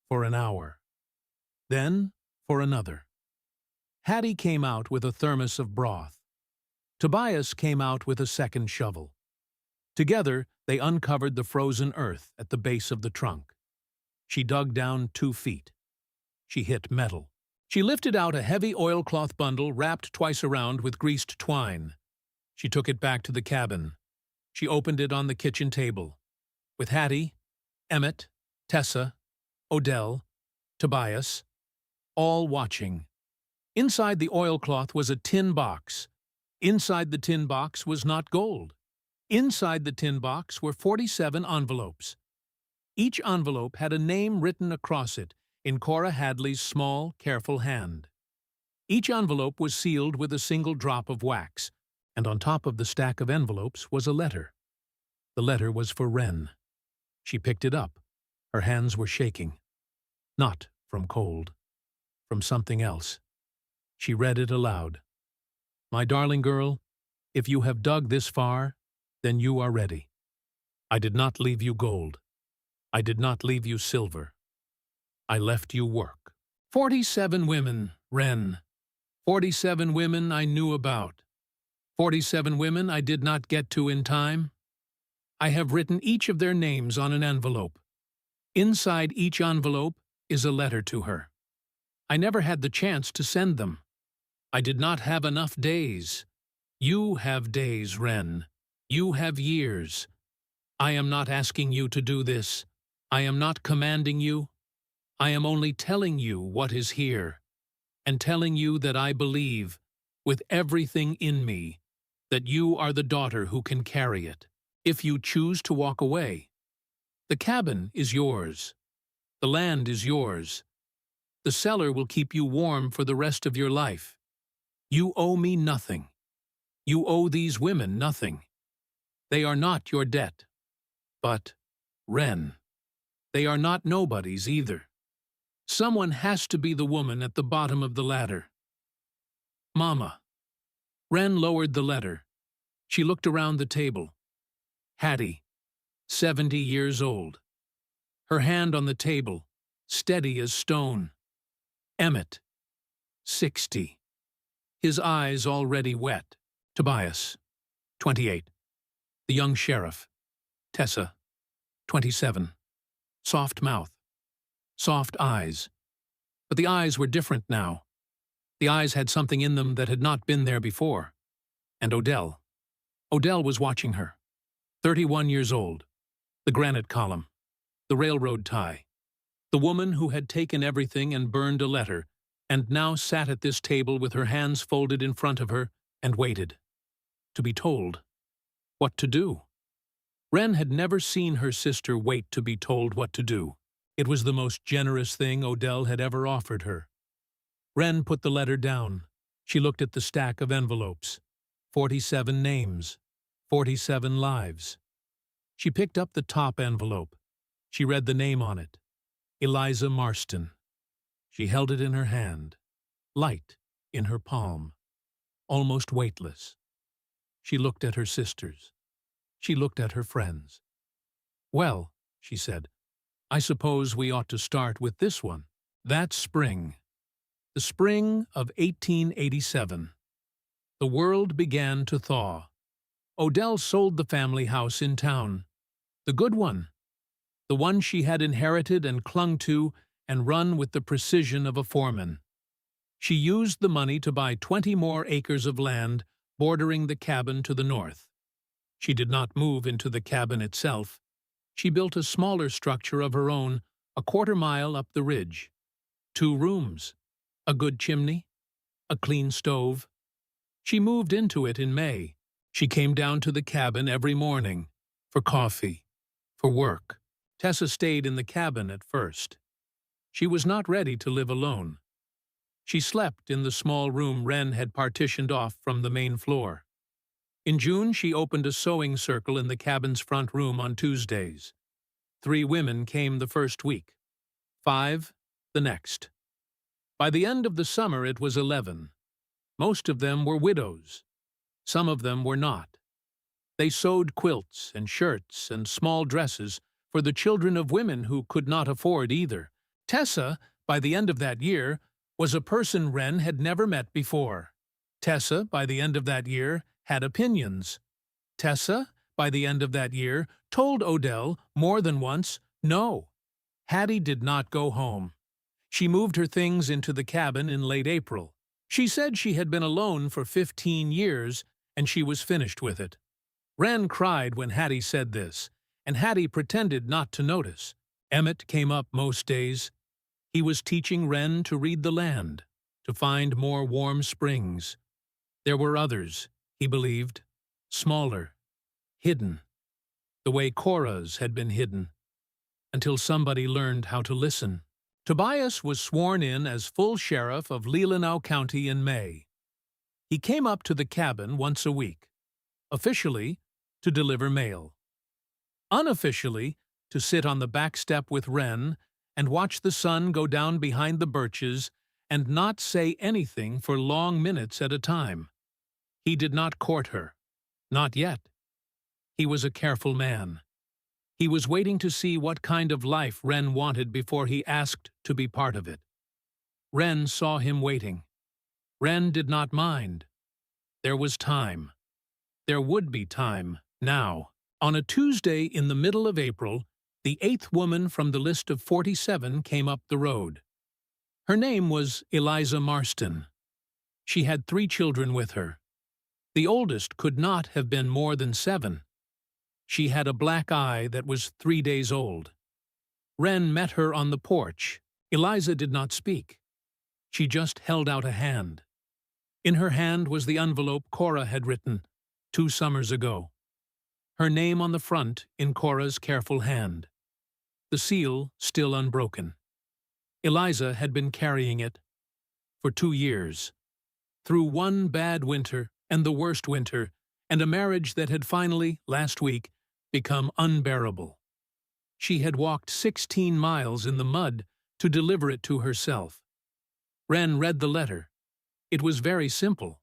For an hour. Then for another. Hattie came out with a thermos of broth. Tobias came out with a second shovel. Together, they uncovered the frozen earth at the base of the trunk. She dug down 2 feet. She hit metal. She lifted out a heavy oilcloth bundle wrapped twice around with greased twine. She took it back to the cabin. She opened it on the kitchen table. With Hattie, Emmett, Tessa, Odell, Tobias, all watching. Inside the oilcloth was a tin box. Inside the tin box was not gold. Inside the tin box were 47 envelopes. Each envelope had a name written across it in Cora Hadley's small, careful hand. Each envelope was sealed with a single drop of wax, and on top of the stack of envelopes was a letter. The letter was for Wren. She picked it up. Her hands were shaking. Not from cold. From something else. She read it aloud. "My darling girl, if you have dug this far, then you are ready. I did not leave you gold. I did not leave you silver. I left you work. 47 women, Wren. 47 women I knew about. 47 women I did not get to in time. I have written each of their names on an envelope. Inside each envelope is a letter to her. I never had the chance to send them. I did not have enough days. You have days, Wren. You have years. I am not asking you to do this. I am not commanding you. I am only telling you what is here, and telling you that I believe, with everything in me, that you are the daughter who can carry it, if you choose to walk away. The cabin is yours. The land is yours. The cellar will keep you warm for the rest of your life. You owe me nothing. You owe these women nothing. They are not your debt. But, Wren, they are not nobodies either. Someone has to be the woman at the bottom of the ladder. Mama." Wren lowered the letter. She looked around the table. Hattie, 70 years old. Her hand on the table, steady as stone. Emmett, 60. His eyes already wet. Tobias, 28. The young sheriff. Tessa, 27. Soft mouth. Soft eyes. But the eyes were different now. The eyes had something in them that had not been there before. And Odell. Odell was watching her. 31 years old. The granite column. The railroad tie. The woman who had taken everything and burned a letter, and now sat at this table with her hands folded in front of her and waited. To be told. What to do. Wren had never seen her sister wait to be told what to do. It was the most generous thing Odell had ever offered her. Wren put the letter down. She looked at the stack of envelopes. 47 names. 47 lives. She picked up the top envelope. She read the name on it. Eliza Marston. She held it in her hand. Light in her palm. Almost weightless. She looked at her sisters. She looked at her friends. "Well," she said, "I suppose we ought to start with this one." That spring. The spring of 1887. The world began to thaw. Odell sold the family house in town. The good one. The one she had inherited and clung to and run with the precision of a foreman. She used the money to buy 20 more acres of land bordering the cabin to the north. She did not move into the cabin itself. She built a smaller structure of her own a quarter-mile up the ridge. 2 rooms, a good chimney, a clean stove. She moved into it in May. She came down to the cabin every morning, for coffee, for work. Tessa stayed in the cabin at first. She was not ready to live alone. She slept in the small room Wren had partitioned off from the main floor. In June, she opened a sewing circle in the cabin's front room on Tuesdays. 3 women came the first week, 5 the next. By the end of the summer, it was 11. Most of them were widows. Some of them were not. They sewed quilts and shirts and small dresses for the children of women who could not afford either. Tessa, by the end of that year, was a person Wren had never met before. Tessa, by the end of that year, had opinions. Tessa, by the end of that year, told Odell more than once, no. Hattie did not go home. She moved her things into the cabin in late April. She said she had been alone for 15 years, and she was finished with it. Wren cried when Hattie said this, and Hattie pretended not to notice. Emmett came up most days. He was teaching Wren to read the land, to find more warm springs. There were others, he believed, smaller, hidden, the way Cora's had been hidden, until somebody learned how to listen. Tobias was sworn in as full sheriff of Leelanau County in May. He came up to the cabin once a week, officially to deliver mail, unofficially to sit on the back step with Wren and watch the sun go down behind the birches and not say anything for long minutes at a time. He did not court her, not yet. He was a careful man. He was waiting to see what kind of life Wren wanted before he asked to be part of it. Wren saw him waiting. Wren did not mind. There was time. There would be time, now. On a Tuesday in the middle of April, the 8th woman from the list of 47 came up the road. Her name was Eliza Marston. She had 3 children with her. The oldest could not have been more than 7. She had a black eye that was 3 days old. Wren met her on the porch. Eliza did not speak. She just held out a hand. In her hand was the envelope Cora had written 2 summers ago. Her name on the front in Cora's careful hand. The seal still unbroken. Eliza had been carrying it for 2 years. Through one bad winter and the worst winter, and a marriage that had finally, last week, become unbearable. She had walked 16 miles in the mud to deliver it to herself. Wren read the letter. It was very simple.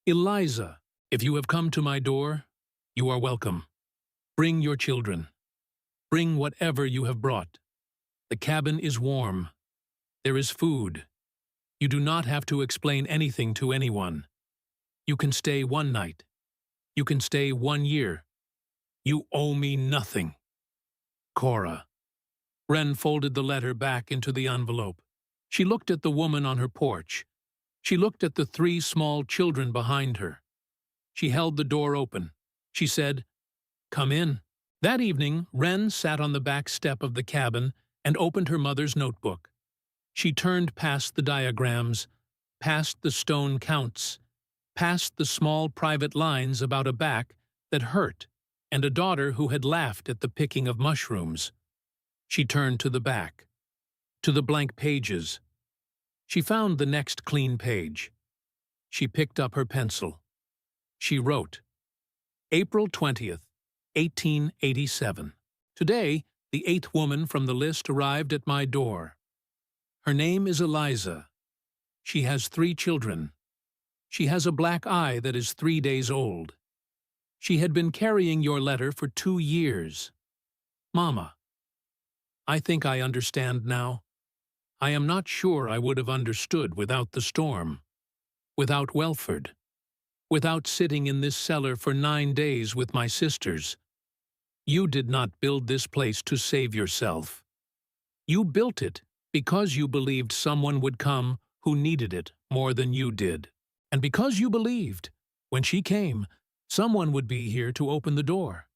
Eliza, if you have come to my door, you are welcome. Bring your children. Bring whatever you have brought. The cabin is warm. There is food. You do not have to explain anything to anyone. You can stay 1 night. You can stay 1 year. You owe me nothing. Cora. Wren folded the letter back into the envelope. She looked at the woman on her porch. She looked at the 3 small children behind her. She held the door open. She said, "Come in." That evening, Wren sat on the back step of the cabin and opened her mother's notebook. She turned past the diagrams, past the stone counts, past the small private lines about a back that hurt and a daughter who had laughed at the picking of mushrooms. She turned to the back, to the blank pages. She found the next clean page. She picked up her pencil. She wrote, April 20th, 1887. Today, the 8th woman from the list arrived at my door. Her name is Eliza. She has 3 children. She has a black eye that is 3 days old. She had been carrying your letter for 2 years. Mama, I think I understand now. I am not sure I would have understood without the storm, without Welford. without sitting in this cellar for 9 days with my sisters. You did not build this place to save yourself. You built it because you believed someone would come who needed it more than you did. And because you believed, when she came, someone would be here to open the door.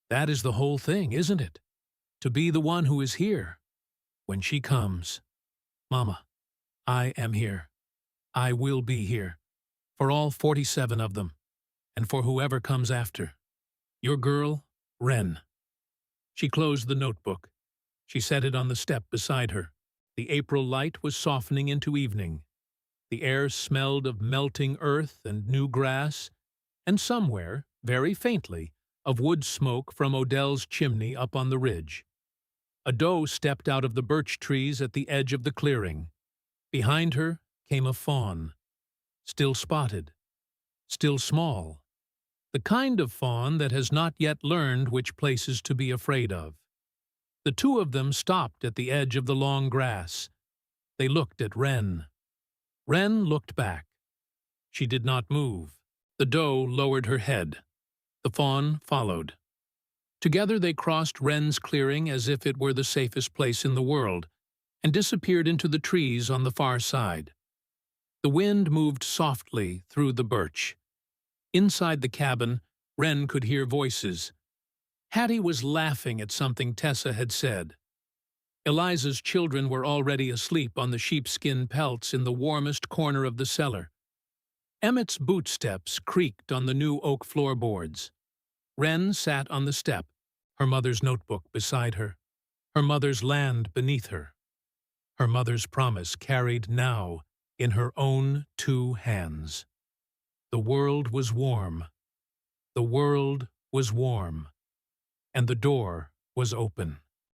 That is the whole thing, isn't it? To be the one who is here when she comes. Mama, I am here. I will be here. For all 47 of them, and for whoever comes after. Your girl, Wren. She closed the notebook. She set it on the step beside her. The April light was softening into evening. The air smelled of melting earth and new grass, and somewhere, very faintly, of wood smoke from Odell's chimney up on the ridge. A doe stepped out of the birch trees at the edge of the clearing. Behind her came a fawn, still spotted, still small, the kind of fawn that has not yet learned which places to be afraid of. The two of them stopped at the edge of the long grass. They looked at Wren. Wren looked back. She did not move. The doe lowered her head. The fawn followed. Together they crossed Wren's clearing as if it were the safest place in the world, and disappeared into the trees on the far side. The wind moved softly through the birch. Inside the cabin, Wren could hear voices. Hattie was laughing at something Tessa had said. Eliza's children were already asleep on the sheepskin pelts in the warmest corner of the cellar. Emmett's bootsteps creaked on the new oak floorboards. Wren sat on the step, her mother's notebook beside her, her mother's land beneath her, her mother's promise carried now in her own 2 hands. The world was warm. The world was warm. And the door was open.